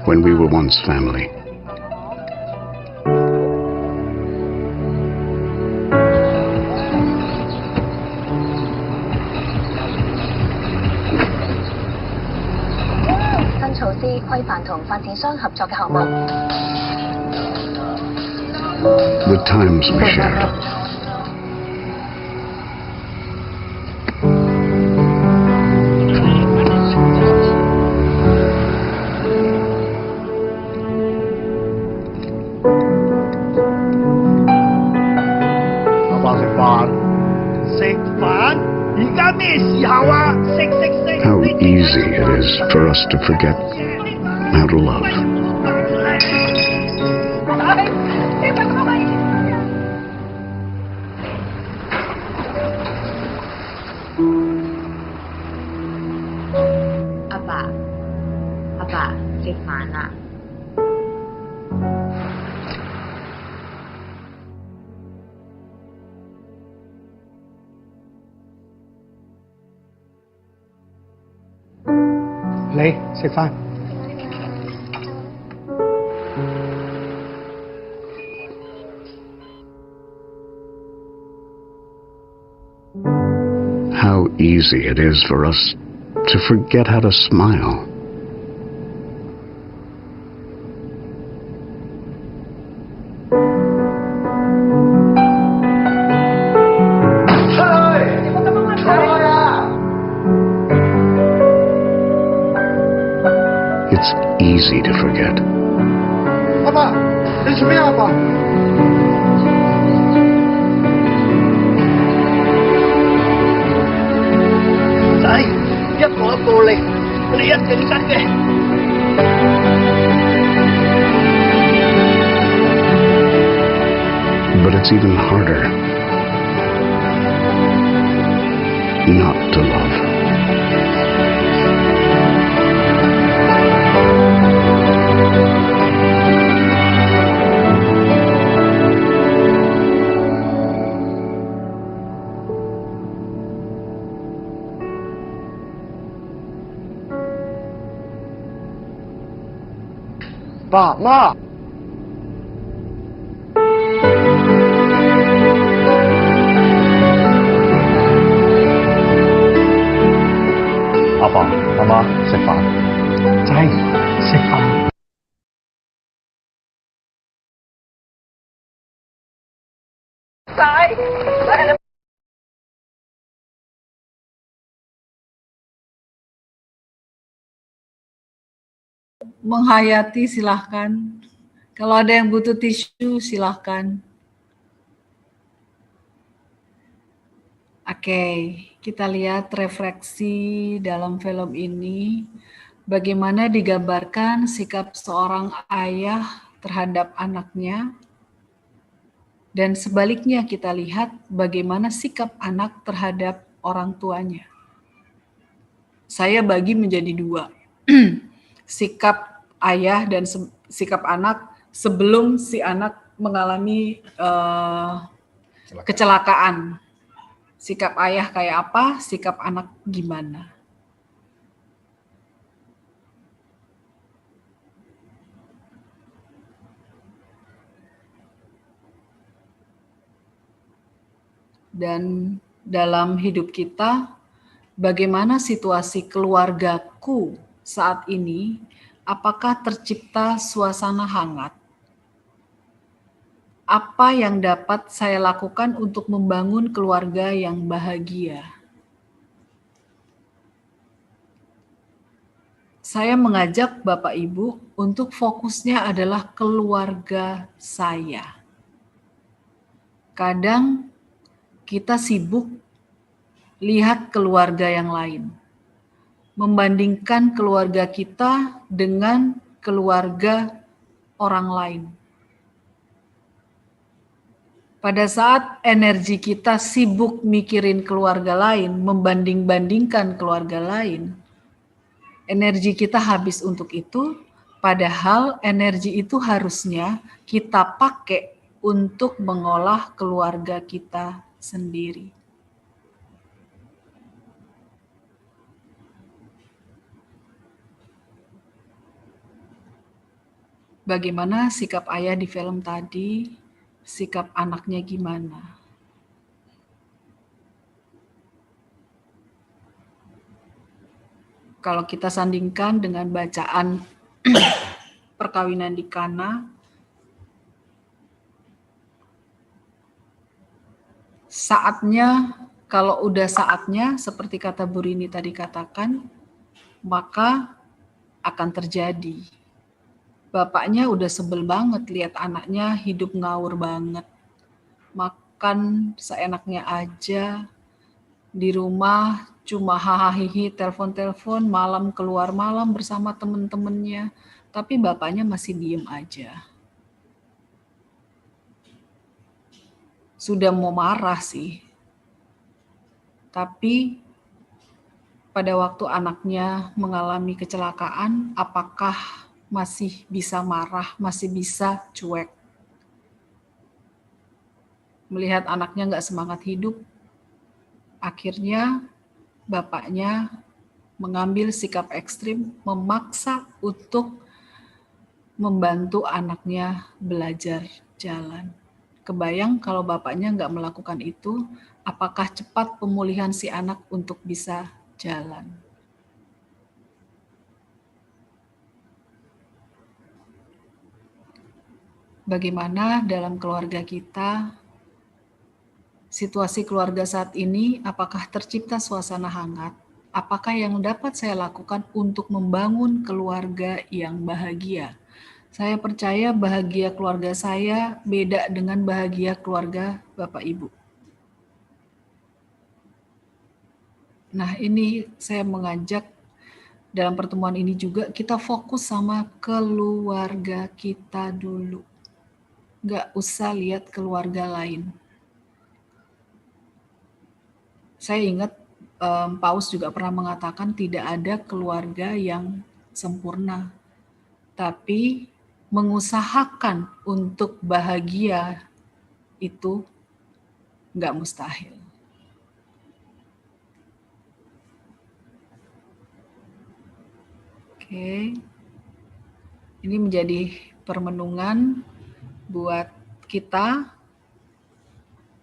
when we were once family. The times we shared. How easy it is for us to forget how to love. Apa, cek mana? Lấy,食飯。How easy it is for us to forget how to smile. It's easy to forget. Papa, ini sebenarnya apa? Tay,一步一步嚟，你一定得嘅。But it's even harder not to love. Ba, Ma. Sama Stefan. Saya Stefan. Saya menghayati silahkan. Kalau ada yang butuh tisu silahkan. Oke, kita lihat refleksi dalam film ini. Bagaimana digambarkan sikap seorang ayah terhadap anaknya. Dan sebaliknya kita lihat bagaimana sikap anak terhadap orang tuanya. Saya bagi menjadi dua. Sikap ayah dan sikap anak sebelum si anak mengalami kecelakaan. Sikap ayah kayak apa, sikap anak gimana. Dan dalam hidup kita, bagaimana situasi keluargaku saat ini, apakah tercipta suasana hangat? Apa yang dapat saya lakukan untuk membangun keluarga yang bahagia? Saya mengajak Bapak Ibu untuk fokusnya adalah keluarga saya. Kadang kita sibuk lihat keluarga yang lain, membandingkan keluarga kita dengan keluarga orang lain. Pada saat energi kita sibuk mikirin keluarga lain, membanding-bandingkan keluarga lain, energi kita habis untuk itu, padahal energi itu harusnya kita pakai untuk mengolah keluarga kita sendiri. Bagaimana sikap ayah di film tadi, sikap anaknya gimana? Kalau kita sandingkan dengan bacaan perkawinan di Kana, saatnya, kalau udah saatnya, seperti kata Bu Rini tadi katakan, maka akan terjadi. Bapaknya udah sebel banget lihat anaknya hidup ngawur banget. Makan seenaknya aja, di rumah cuma hahaha, telepon-telepon, malam keluar malam bersama temen-temennya, tapi bapaknya masih diem aja. Sudah mau marah sih. Tapi pada waktu anaknya mengalami kecelakaan, apakah masih bisa marah, masih bisa cuek? Melihat anaknya nggak semangat hidup, akhirnya bapaknya mengambil sikap ekstrim, memaksa untuk membantu anaknya belajar jalan. Kebayang kalau bapaknya nggak melakukan itu, apakah cepat pemulihan si anak untuk bisa jalan? Bagaimana dalam keluarga kita, situasi keluarga saat ini, apakah tercipta suasana hangat? Apakah yang dapat saya lakukan untuk membangun keluarga yang bahagia? Saya percaya bahagia keluarga saya beda dengan bahagia keluarga Bapak Ibu. Nah, ini saya mengajak dalam pertemuan ini juga kita fokus sama keluarga kita dulu. Nggak usah lihat keluarga lain. Saya ingat Paus juga pernah mengatakan tidak ada keluarga yang sempurna, tapi mengusahakan untuk bahagia itu nggak mustahil. Oke, ini menjadi permenungan buat kita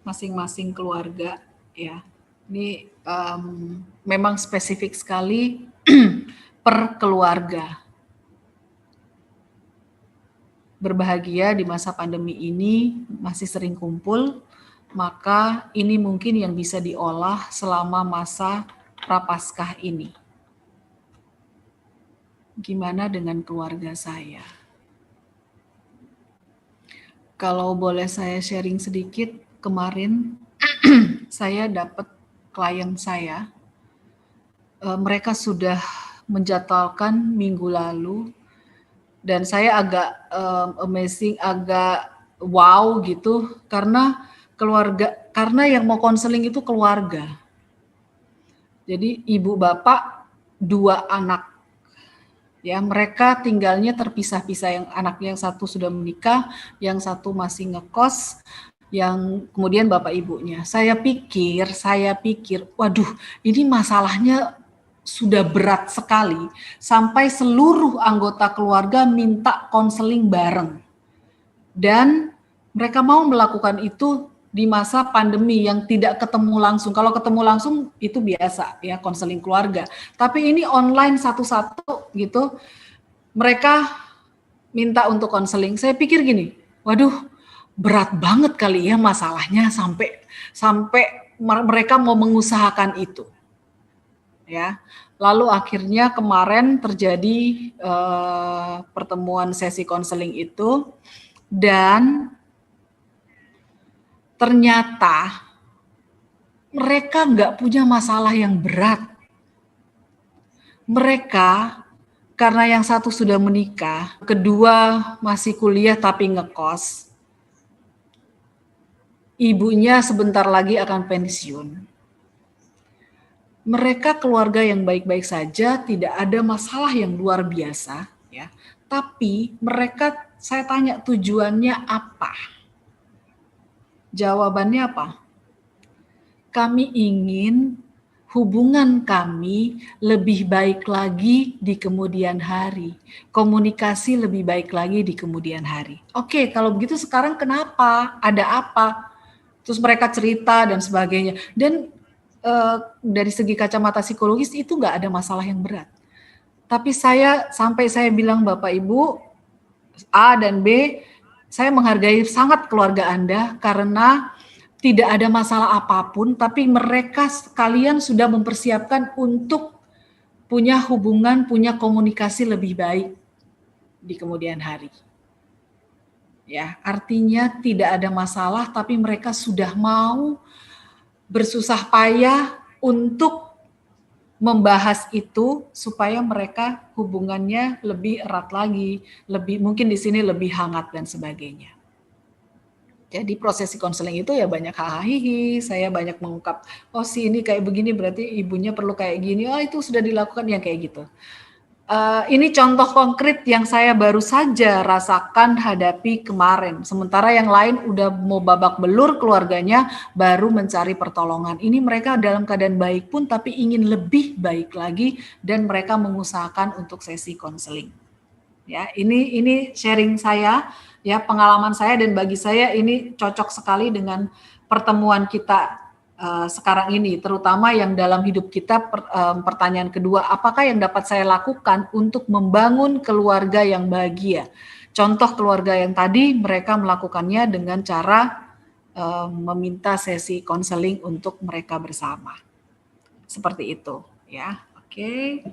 masing-masing keluarga ya. Ini memang spesifik sekali per keluarga. Berbahagia di masa pandemi ini masih sering kumpul, maka ini mungkin yang bisa diolah selama masa Prapaskah ini. Gimana dengan keluarga saya? Kalau boleh saya sharing sedikit, kemarin saya dapat klien saya, mereka sudah menjadwalkan minggu lalu, dan saya agak amazing, agak wow gitu, karena yang mau konseling itu keluarga. Jadi ibu bapak 2 anak. Ya, mereka tinggalnya terpisah-pisah, yang anaknya yang satu sudah menikah, yang satu masih ngekos, yang kemudian bapak ibunya. Saya pikir, waduh, ini masalahnya sudah berat sekali, sampai seluruh anggota keluarga minta konseling bareng. Dan mereka mau melakukan itu di masa pandemi yang tidak ketemu langsung. Kalau ketemu langsung itu biasa ya, konseling keluarga. Tapi ini online satu-satu gitu. Mereka minta untuk konseling. Saya pikir gini, waduh, berat banget kali ya masalahnya sampai mereka mau mengusahakan itu. Ya. Lalu akhirnya kemarin terjadi pertemuan sesi konseling itu, dan ternyata mereka nggak punya masalah yang berat. Mereka, karena yang satu sudah menikah, kedua masih kuliah tapi ngekos, ibunya sebentar lagi akan pensiun. Mereka keluarga yang baik-baik saja, tidak ada masalah yang luar biasa, ya. Tapi mereka, saya tanya tujuannya apa? Jawabannya apa? Kami ingin hubungan kami lebih baik lagi di kemudian hari. Komunikasi lebih baik lagi di kemudian hari. Oke, kalau begitu sekarang kenapa? Ada apa? Terus mereka cerita dan sebagainya. Dan dari segi kacamata psikologis itu nggak ada masalah yang berat. Tapi sampai saya bilang, Bapak Ibu A dan B, saya menghargai sangat keluarga Anda karena tidak ada masalah apapun, tapi mereka sekalian sudah mempersiapkan untuk punya hubungan, punya komunikasi lebih baik di kemudian hari. Ya, artinya tidak ada masalah, tapi mereka sudah mau bersusah payah untuk membahas itu supaya mereka hubungannya lebih erat lagi, lebih mungkin di sini lebih hangat dan sebagainya. Jadi prosesi konseling itu ya banyak hahihi, saya banyak mengungkap, oh si ini kayak begini berarti ibunya perlu kayak gini, oh itu sudah dilakukan ya kayak gitu. Ini contoh konkret yang saya baru saja rasakan hadapi kemarin. Sementara yang lain udah mau babak belur keluarganya, baru mencari pertolongan. Ini mereka dalam keadaan baik pun, tapi ingin lebih baik lagi, dan mereka mengusahakan untuk sesi konseling. Ya, ini sharing saya, ya pengalaman saya, dan bagi saya ini cocok sekali dengan pertemuan kita sekarang ini, terutama yang dalam hidup kita. Pertanyaan kedua, apakah yang dapat saya lakukan untuk membangun keluarga yang bahagia? Contoh keluarga yang tadi, mereka melakukannya dengan cara meminta sesi konseling untuk mereka bersama. Seperti itu, ya. Oke.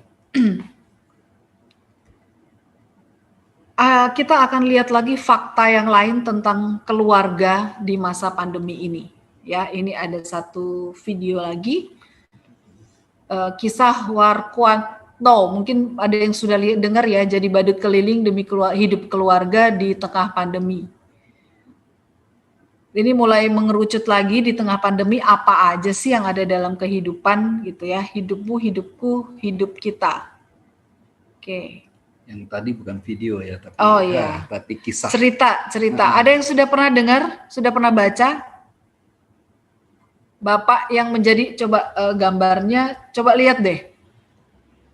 Kita akan lihat lagi fakta yang lain tentang keluarga di masa pandemi ini. Ya, ini ada satu video lagi, kisah Warkwanto, mungkin ada yang sudah dengar ya, jadi badut keliling demi hidup keluarga di tengah pandemi. Ini mulai mengerucut lagi di tengah pandemi, apa aja sih yang ada dalam kehidupan gitu ya, hidupmu, hidupku, hidup kita. Oke. Yang tadi bukan video ya, tapi tapi kisah. Cerita. Ada yang sudah pernah dengar, sudah pernah baca? Bapak yang menjadi, coba gambarnya, coba lihat deh.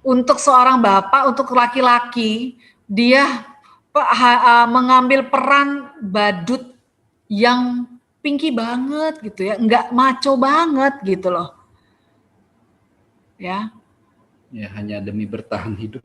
Untuk seorang bapak, untuk laki-laki, dia mengambil peran badut yang pinky banget gitu ya, nggak maco banget gitu loh. Ya. Ya, hanya demi bertahan hidup.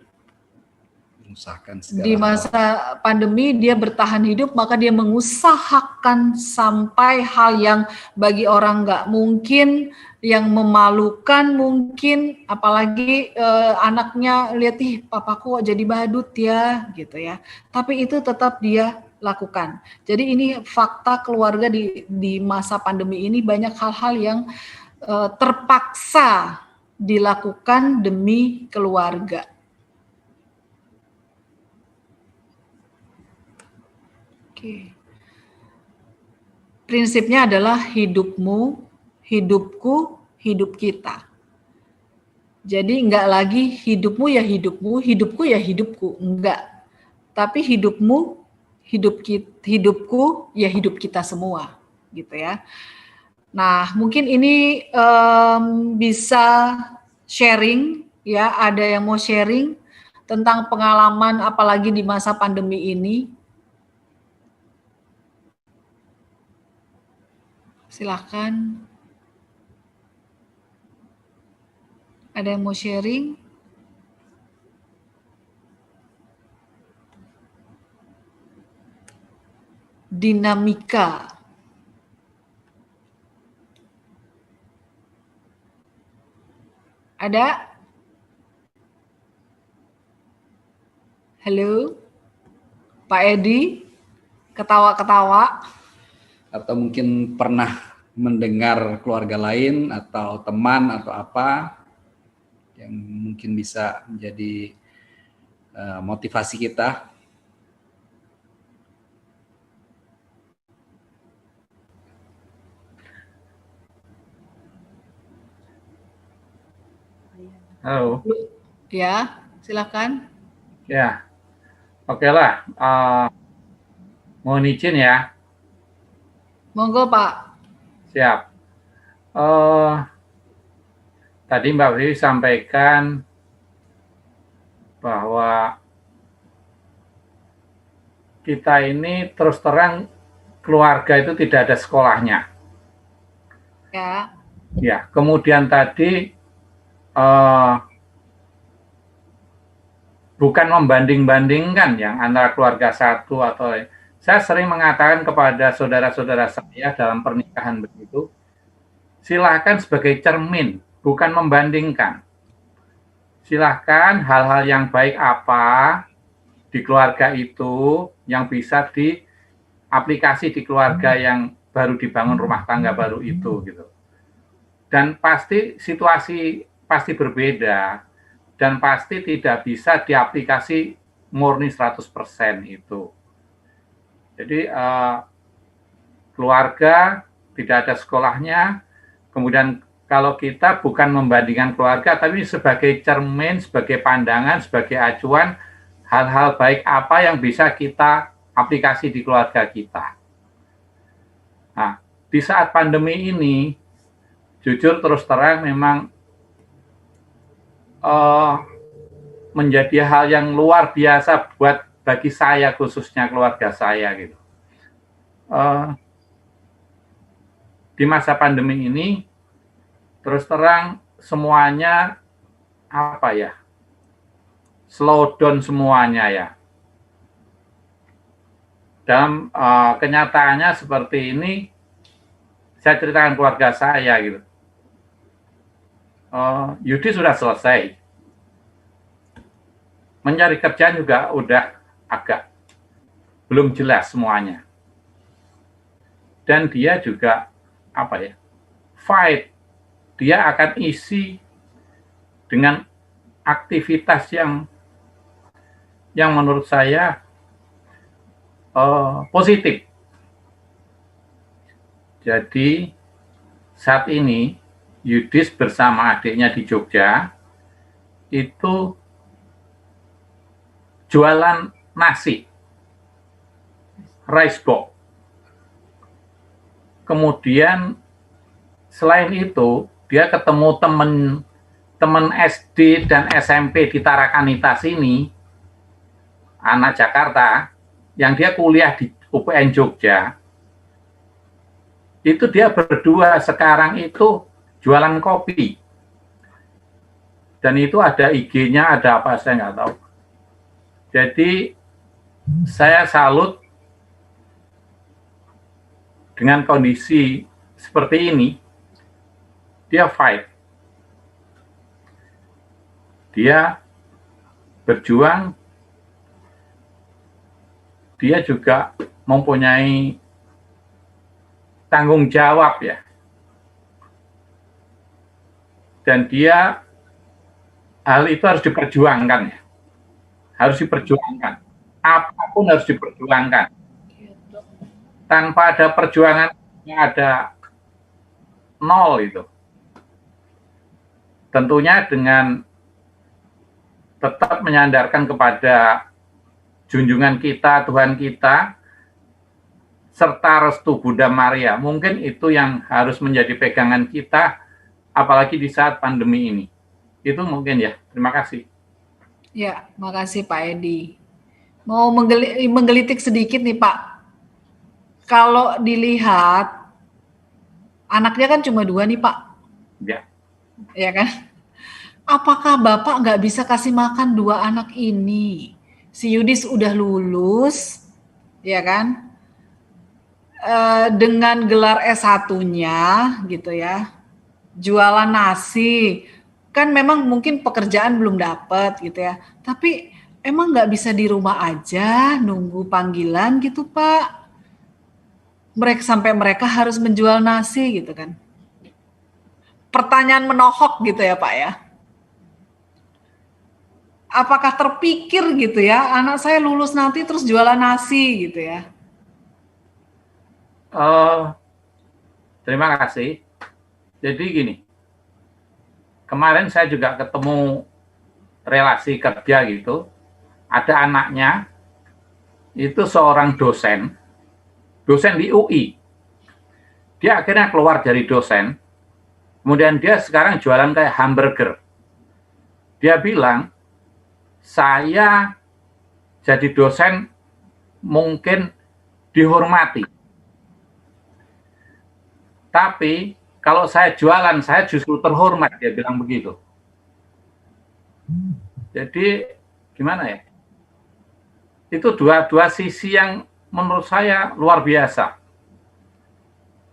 Mengusahakan segala Di masa pandemi dia bertahan hidup, maka dia mengusahakan sampai hal yang bagi orang nggak mungkin, yang memalukan mungkin, apalagi anaknya lihat, ih papaku kok jadi badut ya, gitu ya. Tapi itu tetap dia lakukan. Jadi ini fakta keluarga di masa pandemi ini, banyak hal-hal yang terpaksa dilakukan demi keluarga. Oke. Prinsipnya adalah hidupmu, hidupku, hidup kita. Jadi enggak lagi hidupmu ya hidupmu, hidupku ya hidupku, enggak. Tapi hidupmu, hidupku ya hidup kita semua, gitu ya. Nah, mungkin ini bisa sharing, ya. Ada yang mau sharing tentang pengalaman, apalagi di masa pandemi ini. Silakan. Ada yang mau sharing? Dinamika. Ada? Halo? Pak Edi? Ketawa-ketawa? Atau mungkin pernah mendengar keluarga lain atau teman atau apa yang mungkin bisa menjadi motivasi kita. Halo. Ya, silakan. Ya, oke lah. Mohon izin ya. Monggo Pak. Siap. Tadi Mbak Dewi sampaikan bahwa kita ini terus terang keluarga itu tidak ada sekolahnya. Ya. Ya, kemudian tadi bukan membanding-bandingkan yang antara keluarga satu atau lain. Saya sering mengatakan kepada saudara-saudara saya dalam pernikahan begitu, silakan sebagai cermin, bukan membandingkan. Silakan hal-hal yang baik apa di keluarga itu yang bisa diaplikasi di keluarga yang baru dibangun rumah tangga baru itu gitu. Dan pasti situasi pasti berbeda dan pasti tidak bisa diaplikasi murni 100% itu. Jadi keluarga tidak ada sekolahnya, kemudian kalau kita bukan membandingkan keluarga, tapi sebagai cermin, sebagai pandangan, sebagai acuan, hal-hal baik apa yang bisa kita aplikasi di keluarga kita. Nah, di saat pandemi ini, jujur terus terang memang menjadi hal yang luar biasa bagi saya, khususnya keluarga saya gitu. Di masa pandemi ini, terus terang semuanya slow down semuanya ya. Dalam kenyataannya seperti ini, saya ceritakan keluarga saya gitu. Yudi sudah selesai, mencari kerjaan juga udah agak belum jelas semuanya, dan dia juga fight. Dia akan isi dengan aktivitas yang menurut saya positif. Jadi saat ini Yudis bersama adiknya di Jogja itu jualan nasi, rice box. Kemudian selain itu dia ketemu teman SD dan SMP di Tarakanita sini, anak Jakarta, yang dia kuliah di UPN Jogja. Itu dia berdua sekarang itu jualan kopi. Dan itu ada IG-nya, ada apa, saya nggak tahu. Jadi saya salut dengan kondisi seperti ini. Dia fight. Dia berjuang. Dia juga mempunyai tanggung jawab ya. Dan dia, hal itu harus diperjuangkan ya. Harus diperjuangkan. Apapun harus diperjuangkan. Tanpa ada perjuangan, ada nol itu. Tentunya dengan tetap menyandarkan kepada junjungan kita, Tuhan kita, serta restu Bunda Maria. Mungkin itu yang harus menjadi pegangan kita, apalagi di saat pandemi ini. Itu mungkin ya. Terima kasih. Ya, makasih Pak Edi. Mau menggelitik sedikit nih Pak. Kalau dilihat, anaknya kan cuma 2 nih Pak. Ya. Ya kan? Apakah Bapak nggak bisa kasih makan 2 anak ini? Si Yudis udah lulus, ya kan? Dengan gelar S1-nya gitu ya. Jualan nasi. Kan memang mungkin pekerjaan belum dapat gitu ya. Tapi emang nggak bisa di rumah aja nunggu panggilan gitu Pak? Mereka harus menjual nasi gitu kan. Pertanyaan menohok gitu ya Pak ya. Apakah terpikir gitu ya, anak saya lulus nanti terus jualan nasi gitu ya? Terima kasih. Jadi gini, kemarin saya juga ketemu relasi kerja gitu, ada anaknya, itu seorang dosen di UI. Dia akhirnya keluar dari dosen, kemudian dia sekarang jualan kayak hamburger. Dia bilang, saya jadi dosen mungkin dihormati. Tapi kalau saya jualan, saya justru terhormat, dia bilang begitu. Jadi gimana ya? Itu dua sisi yang menurut saya luar biasa.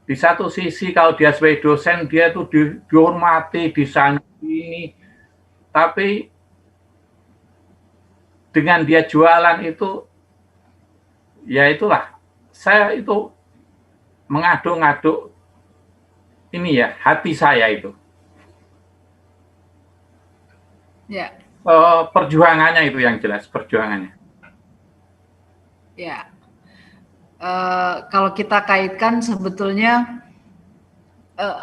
Di satu sisi kalau dia sebagai dosen, dia itu dihormati, disanjungi. Tapi dengan dia jualan itu, ya itulah, saya itu mengaduk-ngaduk ini ya, hati saya itu. Ya. Perjuangannya itu yang jelas, perjuangannya. Ya. Kalau kita kaitkan sebetulnya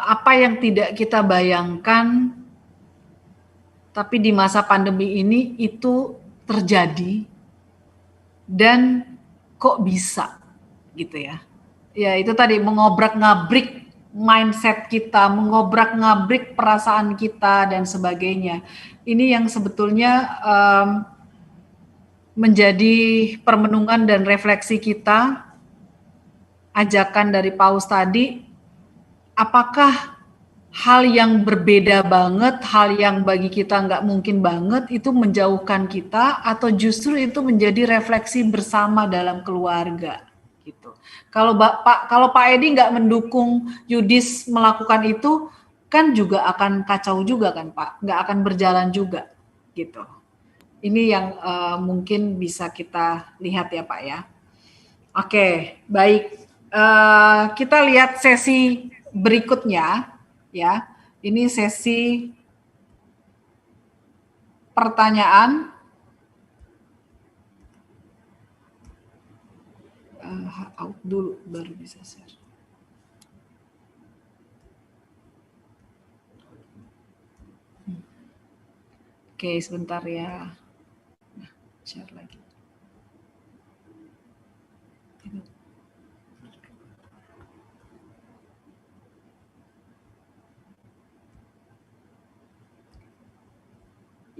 apa yang tidak kita bayangkan, tapi di masa pandemi ini itu terjadi dan kok bisa gitu ya. Ya itu tadi mengobrak-ngabrik mindset kita, mengobrak-ngabrik perasaan kita dan sebagainya. Ini yang sebetulnya menjadi permenungan dan refleksi kita. Ajakan dari Paus tadi, apakah hal yang berbeda banget, hal yang bagi kita nggak mungkin banget itu menjauhkan kita, atau justru itu menjadi refleksi bersama dalam keluarga gitu. Kalau Pak Edi nggak mendukung Yudis melakukan itu, kan juga akan kacau juga kan Pak, nggak akan berjalan juga gitu. Ini yang mungkin bisa kita lihat ya Pak ya. Oke, baik. Kita lihat sesi berikutnya ya. Ini sesi pertanyaan. Out dulu baru bisa share. Oke, sebentar ya. Nah, share lagi.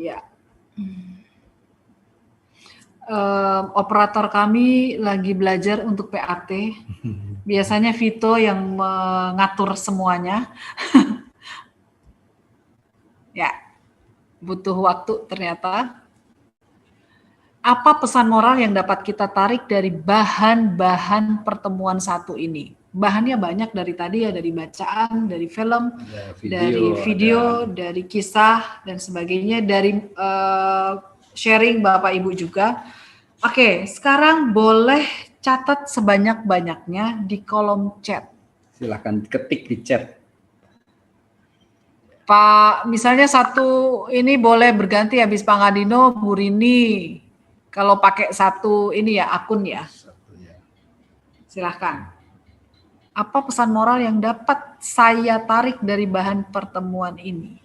Ya. Operator kami lagi belajar untuk PAT. Biasanya Vito yang mengatur semuanya. Ya. butuh waktu ternyata. Apa pesan moral yang dapat kita tarik dari bahan-bahan pertemuan satu ini? Bahannya banyak dari tadi ya, dari bacaan, dari film, dari video, dari kisah dan sebagainya, dari sharing Bapak Ibu juga. Oke, sekarang boleh catat sebanyak-banyaknya di kolom chat. Silahkan ketik di chat. Pak, misalnya satu ini boleh berganti habis Pak Ngadino, Bu Rini. Kalau pakai satu ini ya akun ya. Silahkan. Apa pesan moral yang dapat saya tarik dari bahan pertemuan ini?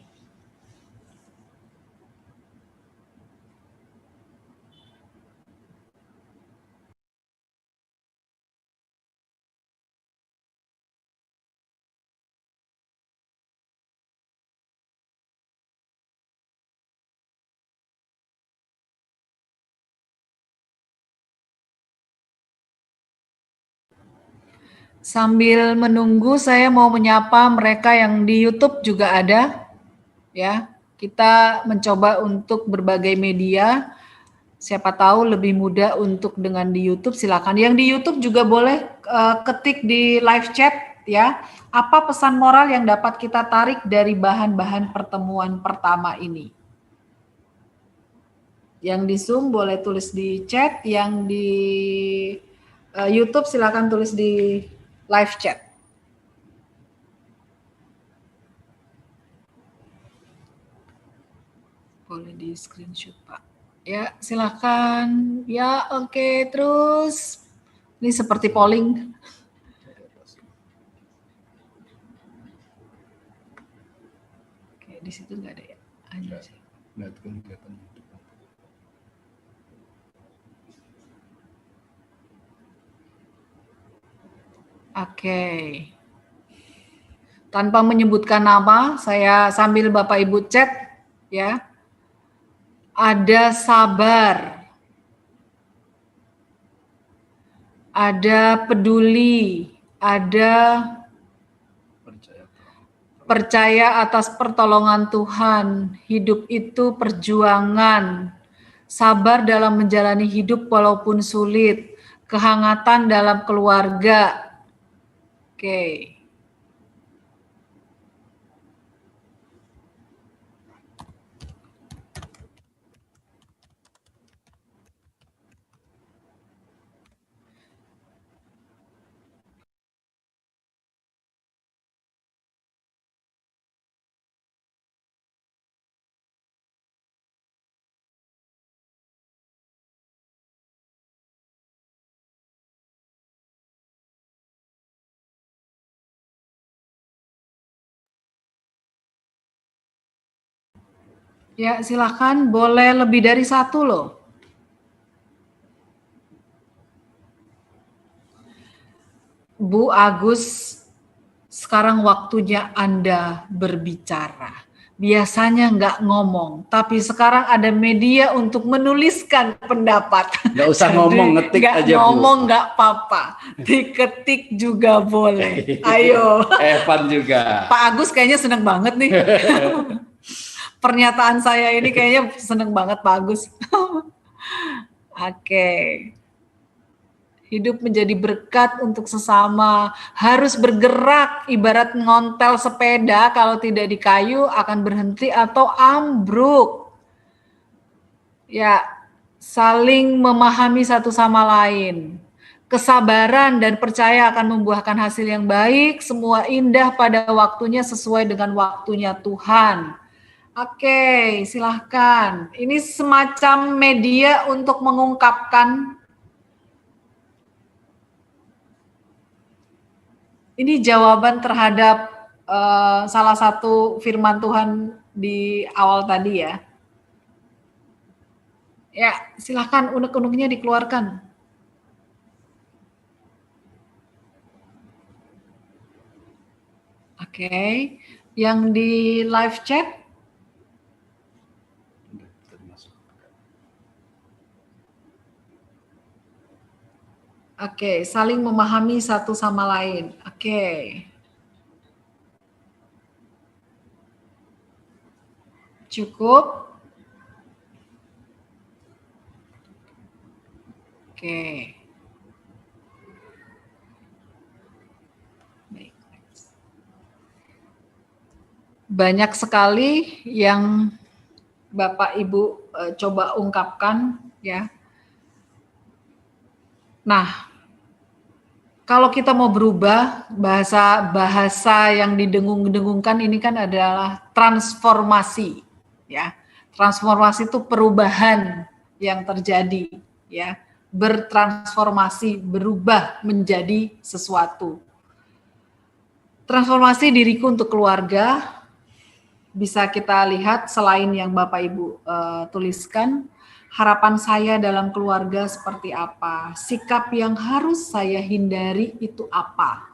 Sambil menunggu, saya mau menyapa mereka yang di YouTube juga ada, ya. Kita mencoba untuk berbagai media. Siapa tahu lebih mudah untuk dengan di YouTube. Silakan. Yang di YouTube juga boleh ketik di live chat, ya. Apa pesan moral yang dapat kita tarik dari bahan-bahan pertemuan pertama ini? Yang di Zoom boleh tulis di chat, yang di YouTube silakan tulis di live chat. Boleh di screenshot, Pak. Ya, silakan. Ya, oke. Terus ini seperti polling. Oke, di situ nggak ada ya? Hanya sih. Oke. Tanpa menyebutkan nama, saya sambil Bapak Ibu chat, ya. Ada sabar. Ada peduli, ada percaya atas pertolongan Tuhan. Hidup itu perjuangan. Sabar dalam menjalani hidup walaupun sulit. Kehangatan dalam keluarga. Oke. Ya, silakan. Boleh lebih dari satu loh. Bu Agus, sekarang waktunya Anda berbicara. Biasanya nggak ngomong, tapi sekarang ada media untuk menuliskan pendapat. Nggak usah ngomong, ngetik nggak aja, Bu. ngomong nggak apa-apa, diketik juga boleh. Ayo. Evan juga. Pak Agus kayaknya seneng banget nih. Pernyataan saya ini kayaknya seneng banget Pak Agus. Oke. Hidup menjadi berkat untuk sesama, harus bergerak, ibarat ngontel sepeda, kalau tidak di kayu akan berhenti atau ambruk. Ya, saling memahami satu sama lain. Kesabaran dan percaya akan membuahkan hasil yang baik, semua indah pada waktunya sesuai dengan waktunya Tuhan. Oke, silahkan. Ini semacam media untuk mengungkapkan. Ini jawaban terhadap salah satu firman Tuhan di awal tadi ya. Ya, silahkan unek-uneknya dikeluarkan. Oke, yang di live chat. Oke, saling memahami satu sama lain. Oke. Cukup? Oke. Baik. Banyak sekali yang Bapak Ibu coba ungkapkan ya. Nah, kalau kita mau berubah, bahasa yang didengung-dengungkan ini kan adalah transformasi ya. Transformasi itu perubahan yang terjadi ya. Bertransformasi, berubah menjadi sesuatu. Transformasi diriku untuk keluarga bisa kita lihat selain yang Bapak Ibu tuliskan, harapan saya dalam keluarga seperti apa, sikap yang harus saya hindari itu apa.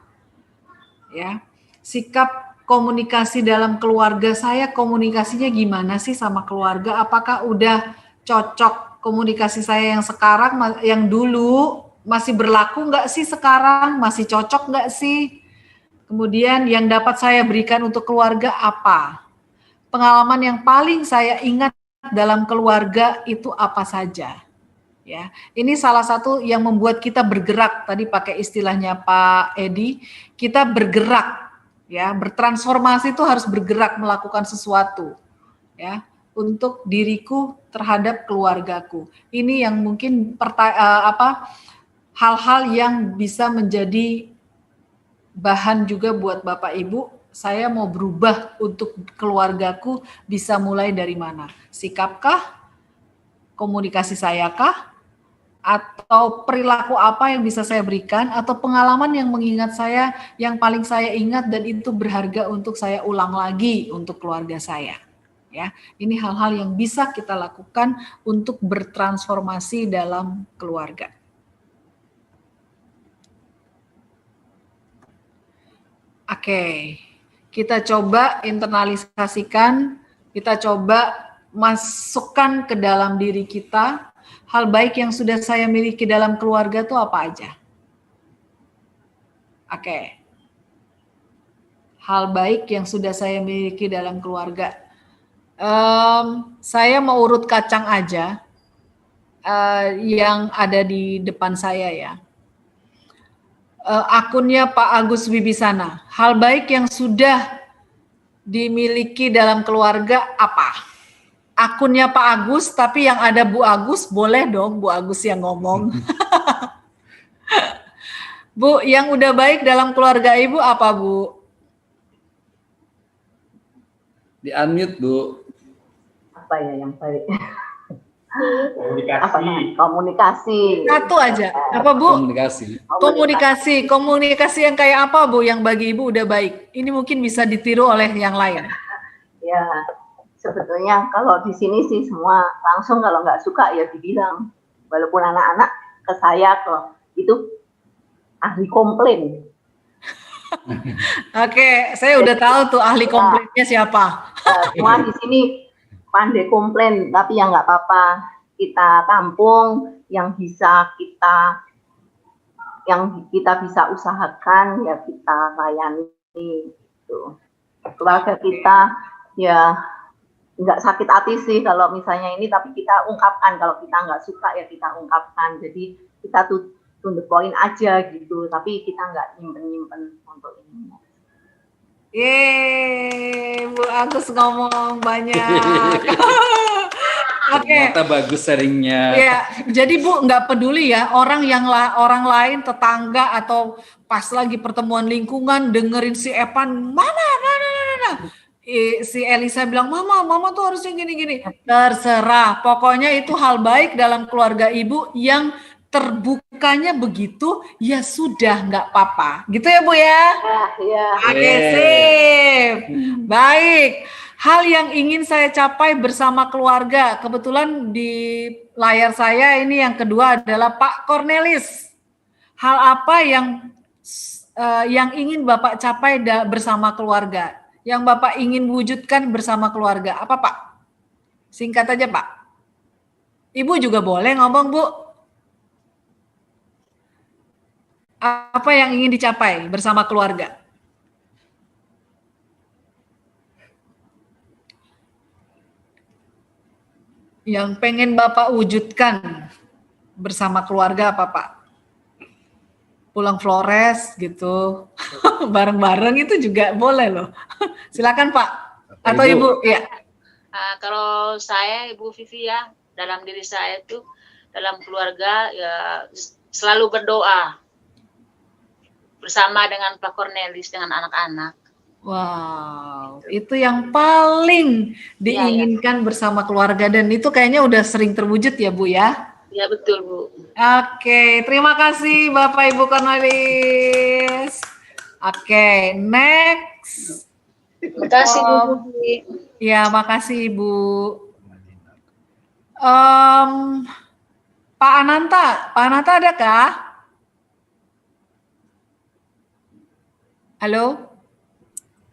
Ya. Sikap komunikasi dalam keluarga saya, komunikasinya gimana sih sama keluarga? Apakah udah cocok komunikasi saya yang sekarang, yang dulu masih berlaku nggak sih sekarang? Masih cocok nggak sih? Kemudian yang dapat saya berikan untuk keluarga apa? Pengalaman yang paling saya ingat dalam keluarga itu apa saja? Ya, ini salah satu yang membuat kita bergerak. Tadi pakai istilahnya Pak Edi, kita bergerak, ya, bertransformasi itu harus bergerak melakukan sesuatu, ya, untuk diriku terhadap keluargaku. Ini yang mungkin hal-hal yang bisa menjadi bahan juga buat Bapak Ibu. Saya mau berubah untuk keluargaku bisa mulai dari mana? Sikapkah? Komunikasi sayakah? Atau perilaku apa yang bisa saya berikan? Atau pengalaman yang mengingat saya, yang paling saya ingat dan itu berharga untuk saya ulang lagi untuk keluarga saya. Ya, ini hal-hal yang bisa kita lakukan untuk bertransformasi dalam keluarga. Oke, kita coba internalisasikan, kita coba masukkan ke dalam diri kita, hal baik yang sudah saya miliki dalam keluarga itu apa aja? Oke. Hal baik yang sudah saya miliki dalam keluarga. Saya mau urut kacang aja yang ada di depan saya ya. Akunnya Pak Agus Wibisana. Hal baik yang sudah dimiliki dalam keluarga apa? Akunnya Pak Agus, tapi yang ada Bu Agus, boleh dong Bu Agus yang ngomong. Bu, yang udah baik dalam keluarga Ibu apa Bu? Di-unmute Bu. Apa ya yang baik? Komunikasi. Komunikasi. Satu aja. Apa Bu? Komunikasi. Komunikasi yang kayak apa Bu yang bagi Ibu udah baik? Ini mungkin bisa ditiru oleh yang lain. Ya, sebetulnya kalau di sini sih semua langsung kalau nggak suka ya dibilang. Walaupun anak-anak ke saya kok itu ahli komplain. Oke, saya udah tahu tuh ahli komplainnya siapa. Semua di sini pandai komplain, tapi ya nggak apa-apa. Kita tampung yang kita bisa usahakan ya kita layani. Gitu. Keluarga kita ya nggak sakit hati sih kalau misalnya ini, tapi kita ungkapkan kalau kita nggak suka ya kita ungkapkan. Jadi kita tuh tunduk poin aja gitu, tapi kita nggak nyimpen untuk ini. Yeay, Bu Agus ngomong banyak. Oke. Ternyata bagus sharingnya. Ya, jadi Bu nggak peduli ya orang lain, tetangga atau pas lagi pertemuan lingkungan dengerin si Epan mana. Si Elisa bilang mama tuh harusnya gini. Terserah, pokoknya itu hal baik dalam keluarga Ibu yang terbukanya begitu, ya sudah nggak apa-apa. Gitu ya Bu ya? Ya. Oke, sip. Baik. Hal yang ingin saya capai bersama keluarga. Kebetulan di layar saya ini yang kedua adalah Pak Cornelis. Hal apa yang ingin Bapak capai bersama keluarga? Yang Bapak ingin wujudkan bersama keluarga? Apa Pak? Singkat aja Pak. Ibu juga boleh ngomong Bu. Apa yang ingin dicapai bersama keluarga? yang pengen Bapak wujudkan bersama keluarga apa Pak? Pulang Flores gitu, bareng-bareng itu juga boleh loh. Silakan Pak atau Ibu, ya. Kalau saya, Ibu Vivi ya, dalam diri saya itu dalam keluarga ya selalu berdoa bersama dengan Pak Cornelis dengan anak-anak. Wow, itu yang paling diinginkan bersama keluarga dan itu kayaknya udah sering terwujud ya Bu ya? Ya betul Bu. Oke, terima kasih Bapak Ibu Cornelis. Oke, next. Terima kasih Bu. Ya, makasih Ibu. Pak Ananta adakah? Halo?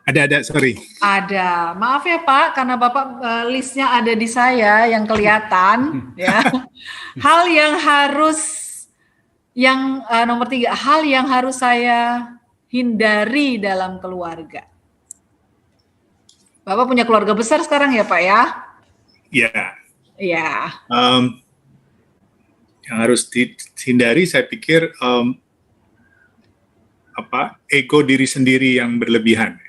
Ada, sorry. Ada. Maaf ya Pak, karena Bapak listnya ada di saya yang kelihatan. Ya. Hal yang harus, nomor 3, hal yang harus saya hindari dalam keluarga. Bapak punya keluarga besar sekarang ya Pak ya? Iya. Iya. Yang harus dihindari saya pikir ego diri sendiri yang berlebihan.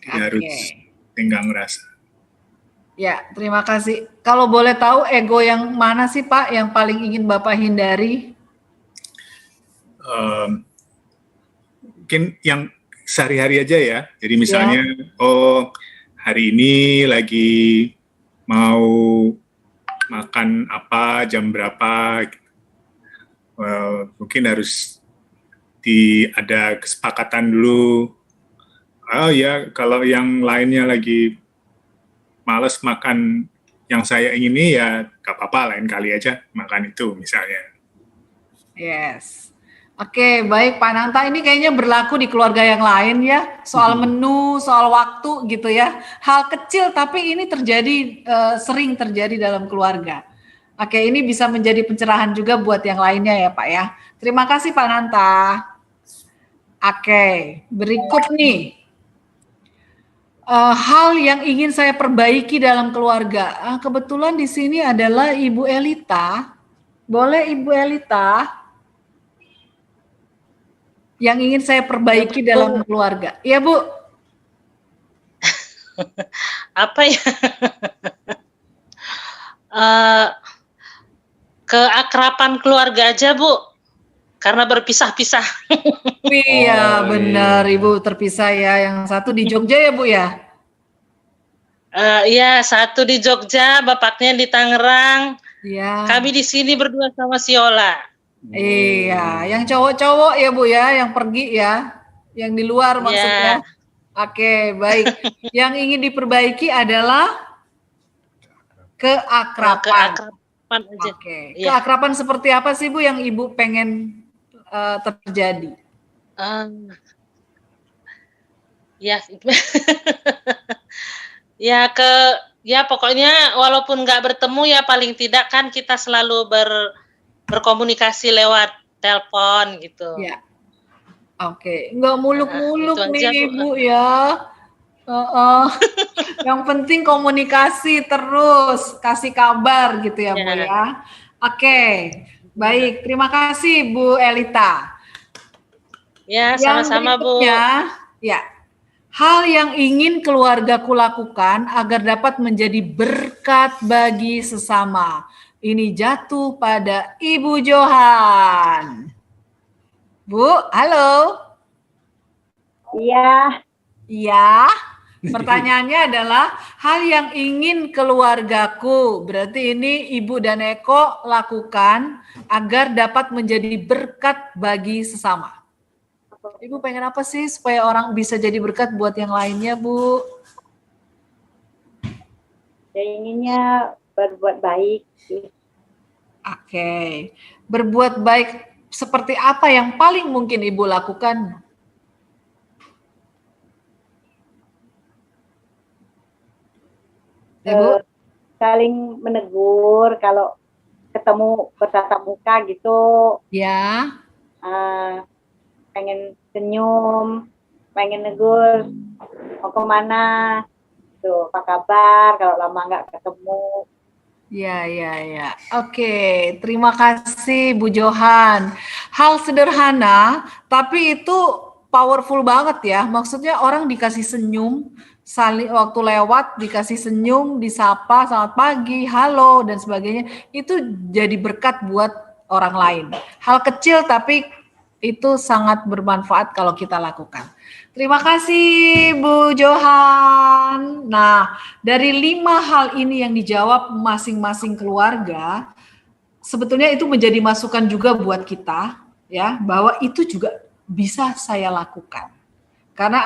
Jadi harus tenggang rasa. Ya, terima kasih. Kalau boleh tahu ego yang mana sih Pak yang paling ingin Bapak hindari? Mungkin yang sehari-hari aja ya. Jadi misalnya, hari ini lagi mau makan apa, jam berapa, mungkin harus ada kesepakatan dulu. Oh ya, kalau yang lainnya lagi males makan yang saya ingini ya gak apa-apa, lain kali aja makan itu misalnya. Yes. Oke, baik Pak Nanta, ini kayaknya berlaku di keluarga yang lain ya, soal menu, soal waktu gitu ya. Hal kecil tapi ini terjadi, sering terjadi dalam keluarga. Oke, ini bisa menjadi pencerahan juga buat yang lainnya ya Pak ya. Terima kasih Pak Nanta. Oke, berikut nih. Hal yang ingin saya perbaiki dalam keluarga. Kebetulan di sini adalah Ibu Elita. Boleh Ibu Elita? Yang ingin saya perbaiki dalam keluarga. Iya Bu. Apa ya? Keakraban keluarga aja Bu. Karena berpisah-pisah. Iya, benar Ibu, terpisah ya. Yang satu di Jogja ya Bu ya? Iya, satu di Jogja, bapaknya di Tangerang. Iya. Kami di sini berdua sama si Ola. Iya, yang cowok-cowok ya Bu ya, yang pergi ya. Yang di luar maksudnya. Oke, baik. Yang ingin diperbaiki adalah keakraban. Oke. Keakraban seperti apa sih Bu yang Ibu pengen terjadi? Ya pokoknya walaupun nggak bertemu ya paling tidak kan kita selalu berkomunikasi lewat telepon gitu. Ya. Oke, nggak muluk-muluk nih Bu ya. Yang penting komunikasi terus, kasih kabar gitu ya Bu ya. Oke, baik. Terima kasih Bu Elita. Ya, sama-sama Bu. Ya, hal yang ingin keluargaku lakukan agar dapat menjadi berkat bagi sesama. Ini jatuh pada Ibu Johan. Bu, halo. Iya. Iya. Pertanyaannya adalah hal yang ingin keluargaku, berarti ini Ibu dan Eko lakukan agar dapat menjadi berkat bagi sesama. Ibu pengen apa sih supaya orang bisa jadi berkat buat yang lainnya, Bu? Saya inginnya berbuat baik. Oke. Berbuat baik seperti apa yang paling mungkin Ibu lakukan? Ibu? Saling menegur kalau ketemu bertatap muka gitu. Ya. Pengen senyum, pengen negur, mau kemana, tuh apa kabar kalau lama nggak ketemu. Ya. Oke, terima kasih Bu Johan. Hal sederhana, tapi itu powerful banget ya. Maksudnya orang dikasih senyum, saling waktu lewat dikasih senyum, disapa, selamat pagi, halo dan sebagainya. Itu jadi berkat buat orang lain. Hal kecil tapi itu sangat bermanfaat kalau kita lakukan. Terima kasih Bu Johan. Nah, dari 5 hal ini yang dijawab masing-masing keluarga, sebetulnya itu menjadi masukan juga buat kita, ya, bahwa itu juga bisa saya lakukan. Karena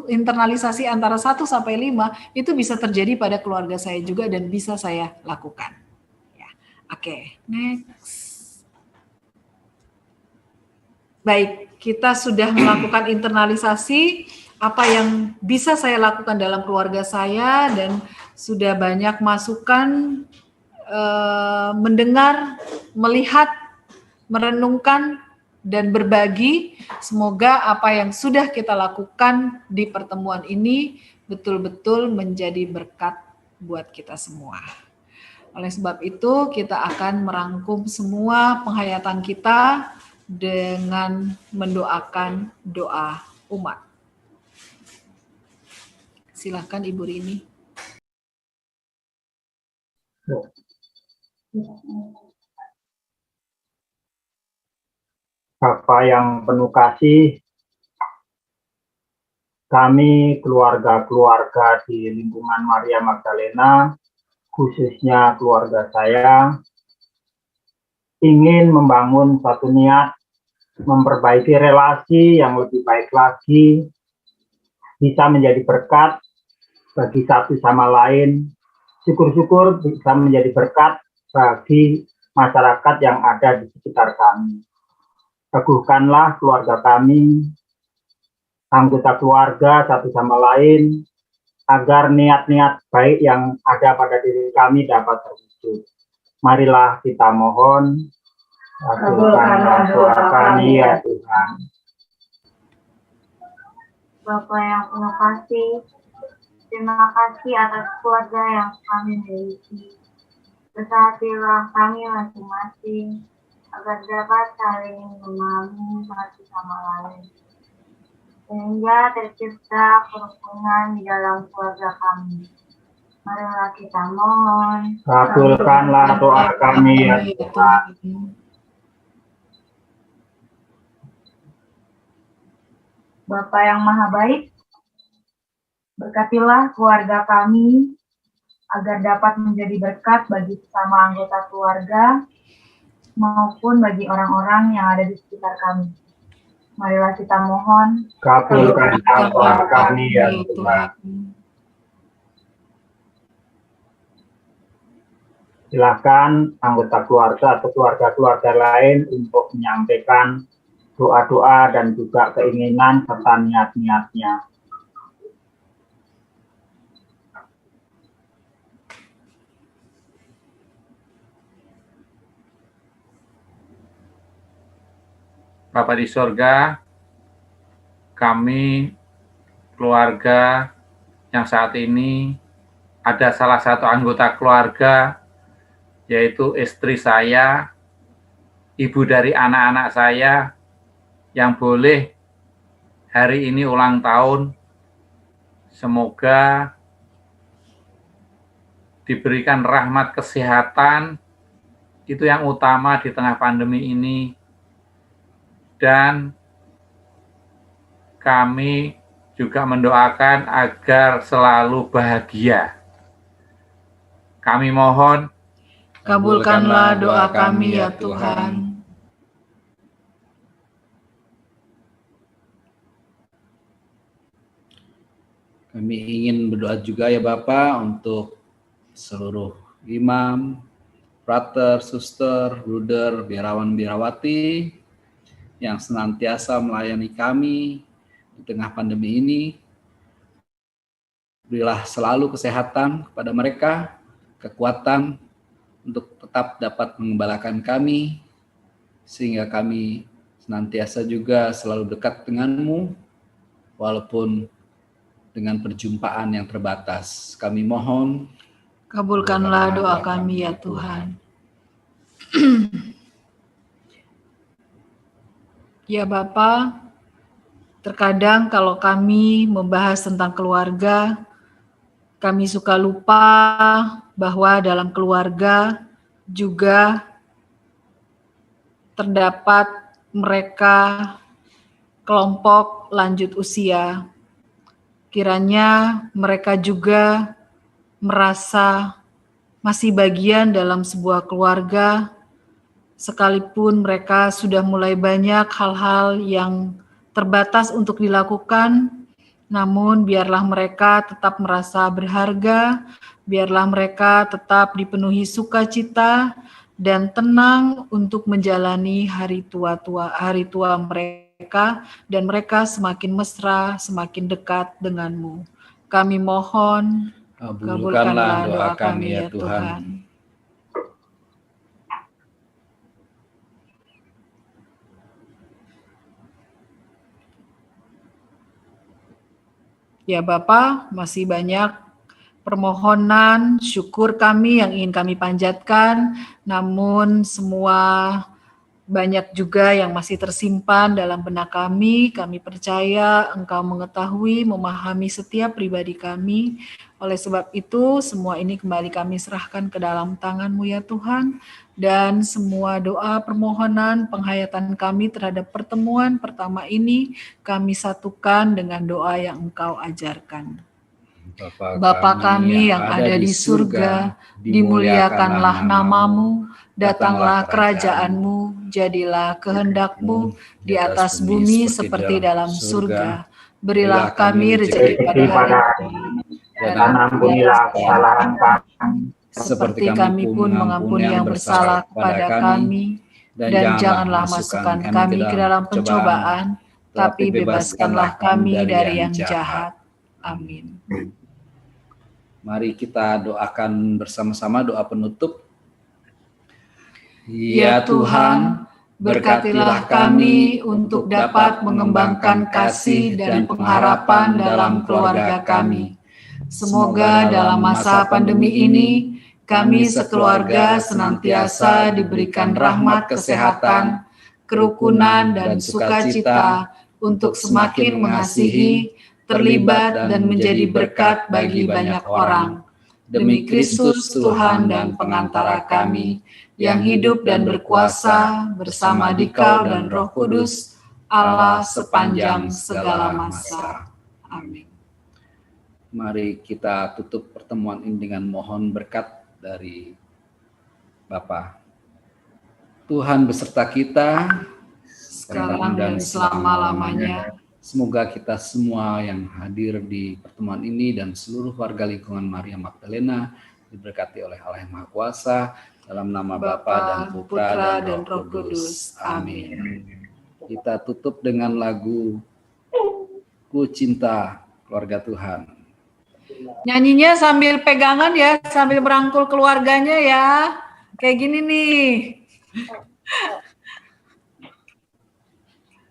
internalisasi antara 1 sampai 5 itu bisa terjadi pada keluarga saya juga dan bisa saya lakukan. Ya. Oke, next. Baik, kita sudah melakukan internalisasi apa yang bisa saya lakukan dalam keluarga saya dan sudah banyak masukan, mendengar, melihat, merenungkan, dan berbagi. Semoga apa yang sudah kita lakukan di pertemuan ini betul-betul menjadi berkat buat kita semua. Oleh sebab itu, kita akan merangkum semua penghayatan kita dengan mendoakan doa umat. Silakan Ibu Rini. Bapak yang penuh kasih, kami keluarga-keluarga di lingkungan Maria Magdalena, khususnya keluarga saya, ingin membangun satu niat, memperbaiki relasi yang lebih baik lagi, bisa menjadi berkat bagi satu sama lain, syukur-syukur bisa menjadi berkat bagi masyarakat yang ada di sekitar kami. Teguhkanlah keluarga kami, anggota keluarga satu sama lain, agar niat-niat baik yang ada pada diri kami dapat terwujud. Marilah kita mohon, kabulkanlah doa kami ya Tuhan. Bapak yang penuh kasih, terima kasih atas keluarga yang kami miliki. Bersatilah kami masing-masing, agar dapat saling memahami satu sama lain. Sehingga tercipta kerukunan di dalam keluarga kami. Marilah kita mohon, kabulkanlah doa kami ya Tuhan. Bapa yang Maha Baik, berkatilah keluarga kami agar dapat menjadi berkat bagi sesama anggota keluarga maupun bagi orang-orang yang ada di sekitar kami. Marilah kita mohon, kabulkanlah doa kami ya Tuhan. Silakan anggota keluarga atau keluarga-keluarga lain untuk menyampaikan doa-doa dan juga keinginan serta niat-niatnya. Bapa di sorga, kami keluarga yang saat ini ada salah satu anggota keluarga, yaitu istri saya, ibu dari anak-anak saya, yang boleh hari ini ulang tahun. Semoga diberikan rahmat kesehatan, itu yang utama di tengah pandemi ini. Dan kami juga mendoakan agar selalu bahagia. Kami mohon, kabulkanlah doa kami ya Tuhan. Kami ingin berdoa juga ya Bapak untuk seluruh imam, frater, suster, bruder, biarawan, biarawati yang senantiasa melayani kami di tengah pandemi ini. Berilah selalu kesehatan kepada mereka, kekuatan untuk tetap dapat mengembalakan kami, sehingga kami senantiasa juga selalu dekat denganmu, walaupun dengan perjumpaan yang terbatas. Kami mohon Kabulkanlah doa kami ya Tuhan. Ya Bapa, terkadang kalau kami membahas tentang keluarga, kami suka lupa bahwa dalam keluarga juga terdapat mereka kelompok lanjut usia. Kiranya mereka juga merasa masih bagian dalam sebuah keluarga, sekalipun mereka sudah mulai banyak hal-hal yang terbatas untuk dilakukan, namun biarlah mereka tetap merasa berharga, biarlah mereka tetap dipenuhi sukacita dan tenang untuk menjalani hari tua mereka, dan mereka semakin mesra, semakin dekat denganmu. Kami mohon, kabulkanlah doa kami ya Tuhan. Ya Bapa, masih banyak permohonan, syukur kami yang ingin kami panjatkan, namun semua banyak juga yang masih tersimpan dalam benak kami. Kami percaya Engkau mengetahui, memahami setiap pribadi kami. Oleh sebab itu, semua ini kembali kami serahkan ke dalam tangan-Mu ya Tuhan. Dan semua doa, permohonan, penghayatan kami terhadap pertemuan pertama ini, kami satukan dengan doa yang Engkau ajarkan. Bapa kami yang ada di surga, dimuliakanlah nama-Mu, datanglah kerajaan-Mu, jadilah kehendak-Mu di atas bumi seperti dalam surga. Berilah kami rezeki pada hari ini, dan ampunilah kesalahan kami, seperti kami pun mengampuni yang bersalah kepada kami, dan janganlah masukkan kami ke dalam pencobaan, tapi bebaskanlah kami dari yang jahat. Amin. Mari kita doakan bersama-sama doa penutup. Ya Tuhan, berkatilah kami untuk dapat mengembangkan kasih dan pengharapan dalam keluarga kami. Semoga dalam masa pandemi ini, kami sekeluarga senantiasa diberikan rahmat kesehatan, kerukunan, dan sukacita untuk semakin mengasihi, terlibat, dan menjadi berkat bagi banyak orang. Demi Kristus Tuhan dan pengantara kami, yang hidup dan berkuasa bersama Dikau dan Roh Kudus, Allah sepanjang segala masa. Amin. Mari kita tutup pertemuan ini dengan mohon berkat dari Bapa. Tuhan beserta kita sekarang dan selama-lamanya. Semoga kita semua yang hadir di pertemuan ini dan seluruh warga lingkungan Maria Magdalena diberkati oleh Allah yang Maha Kuasa, dalam nama Bapa dan Putra dan Roh Kudus. Amin. Kita tutup dengan lagu Ku Cinta Keluarga Tuhan. Nyanyinya sambil pegangan ya, sambil merangkul keluarganya ya. Kayak gini nih.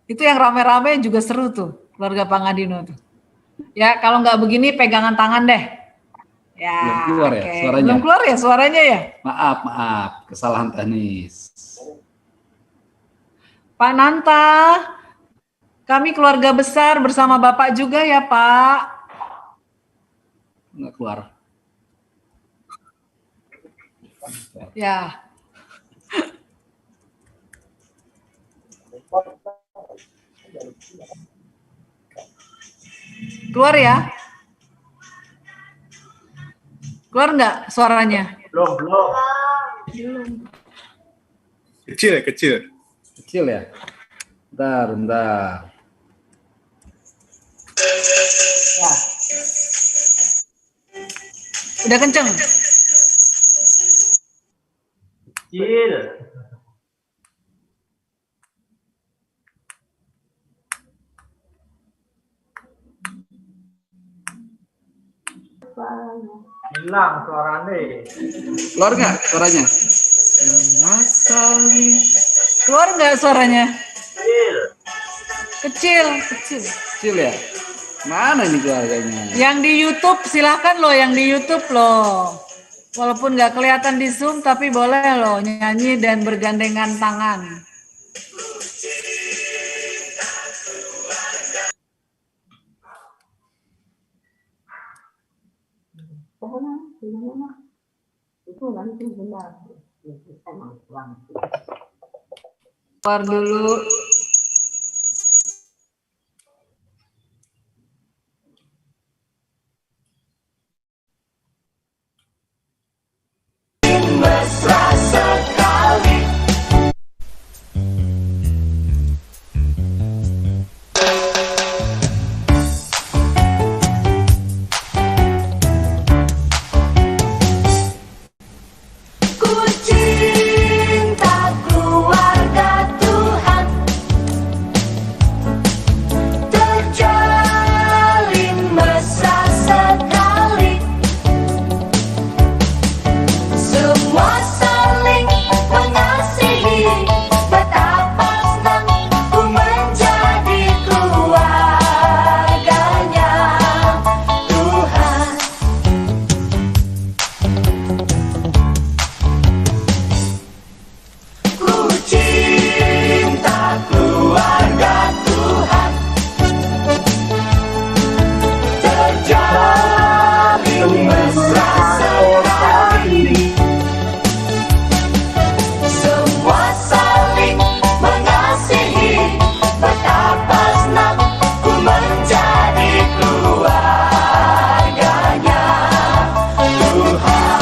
Itu yang rame-rame juga seru tuh, keluarga Pangadino tuh. Ya, kalau nggak begini pegangan tangan deh. Ya, belum keluar ya suaranya? Belum keluar ya suaranya ya? Maaf, kesalahan teknis. Pak Nanta, kami keluarga besar bersama Bapak juga ya Pak. Nggak keluar. Ya. Keluar ya? Keluar nggak suaranya? Belum. Kecil. Kecil ya? Bentar. Ya. Udah kenceng? Kecil. Hilang suaranya. Keluar nggak suaranya? Keluar nggak suaranya? Kecil. Kecil ya? Mana ini keluarganya? Yang di YouTube silahkan loh, yang di YouTube loh. Walaupun nggak kelihatan di Zoom, tapi boleh loh nyanyi dan bergandengan tangan. Keluar dulu. Mesra sekali. Ku cinta keluarga Tuhan, terjalin mesra sekali. Semua saling mengasihi, betapa senang ku menjadi keluarganya Tuhan. Ku cinta keluarga Tuhan, terjalin mesra sekali. Semua saling mengasihi, betapa senang ku menjadi keluarganya Tuhan.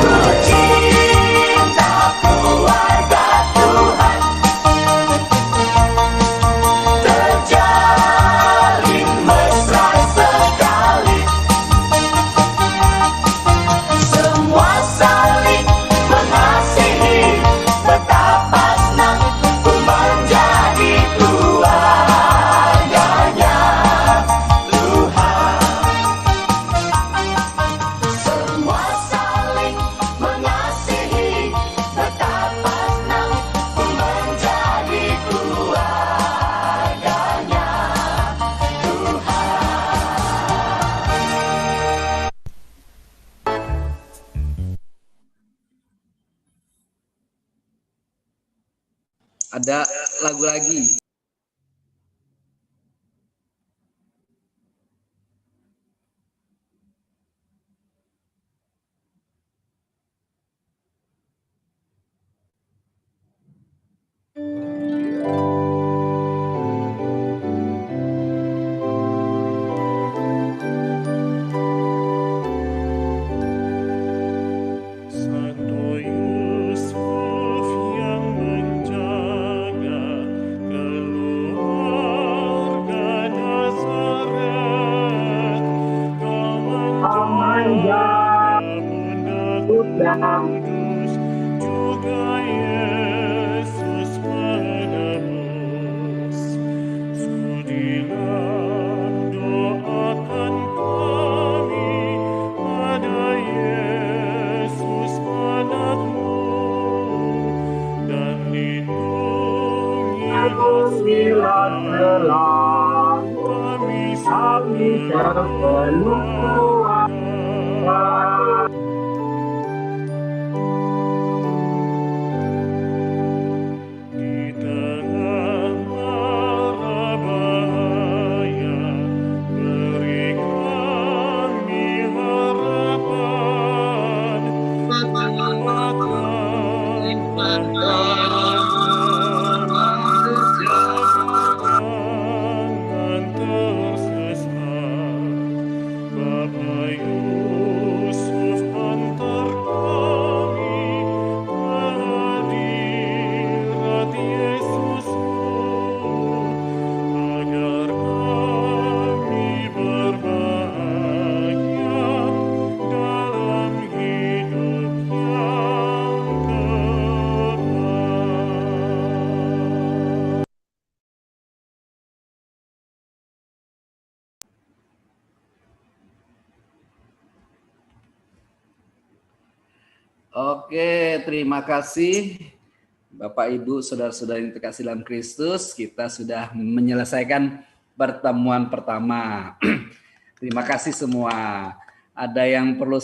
Ku cinta keluarga Tuhan, terjalin mesra sekali. Semua saling mengasihi, betapa senang ku menjadi keluarganya Tuhan. Semua saling mengasihi, betapa senang ku menjadi keluarganya Tuhan. Ada lagu lagi. Santo Yusuf yang menjaga keluarga Nazaret, kau menjaga Bunda Kudus, juga Yesus penebus. Sudilah doakan kami pada Yesus anakmu, dan lindungilah selalu kami sekeluarga. Di tengah mara bahaya, beri kami harapan. Kuatkan jangan tersesat. Bapa Yusuf antar kami ke hadirat Yesusmu, agar kami berbahagia dalam hidup yang kekal. Oke, terima kasih Bapak Ibu, saudara-saudara yang terkasih dalam Kristus. Kita sudah menyelesaikan pertemuan pertama. Terima kasih semua. ada yang perlu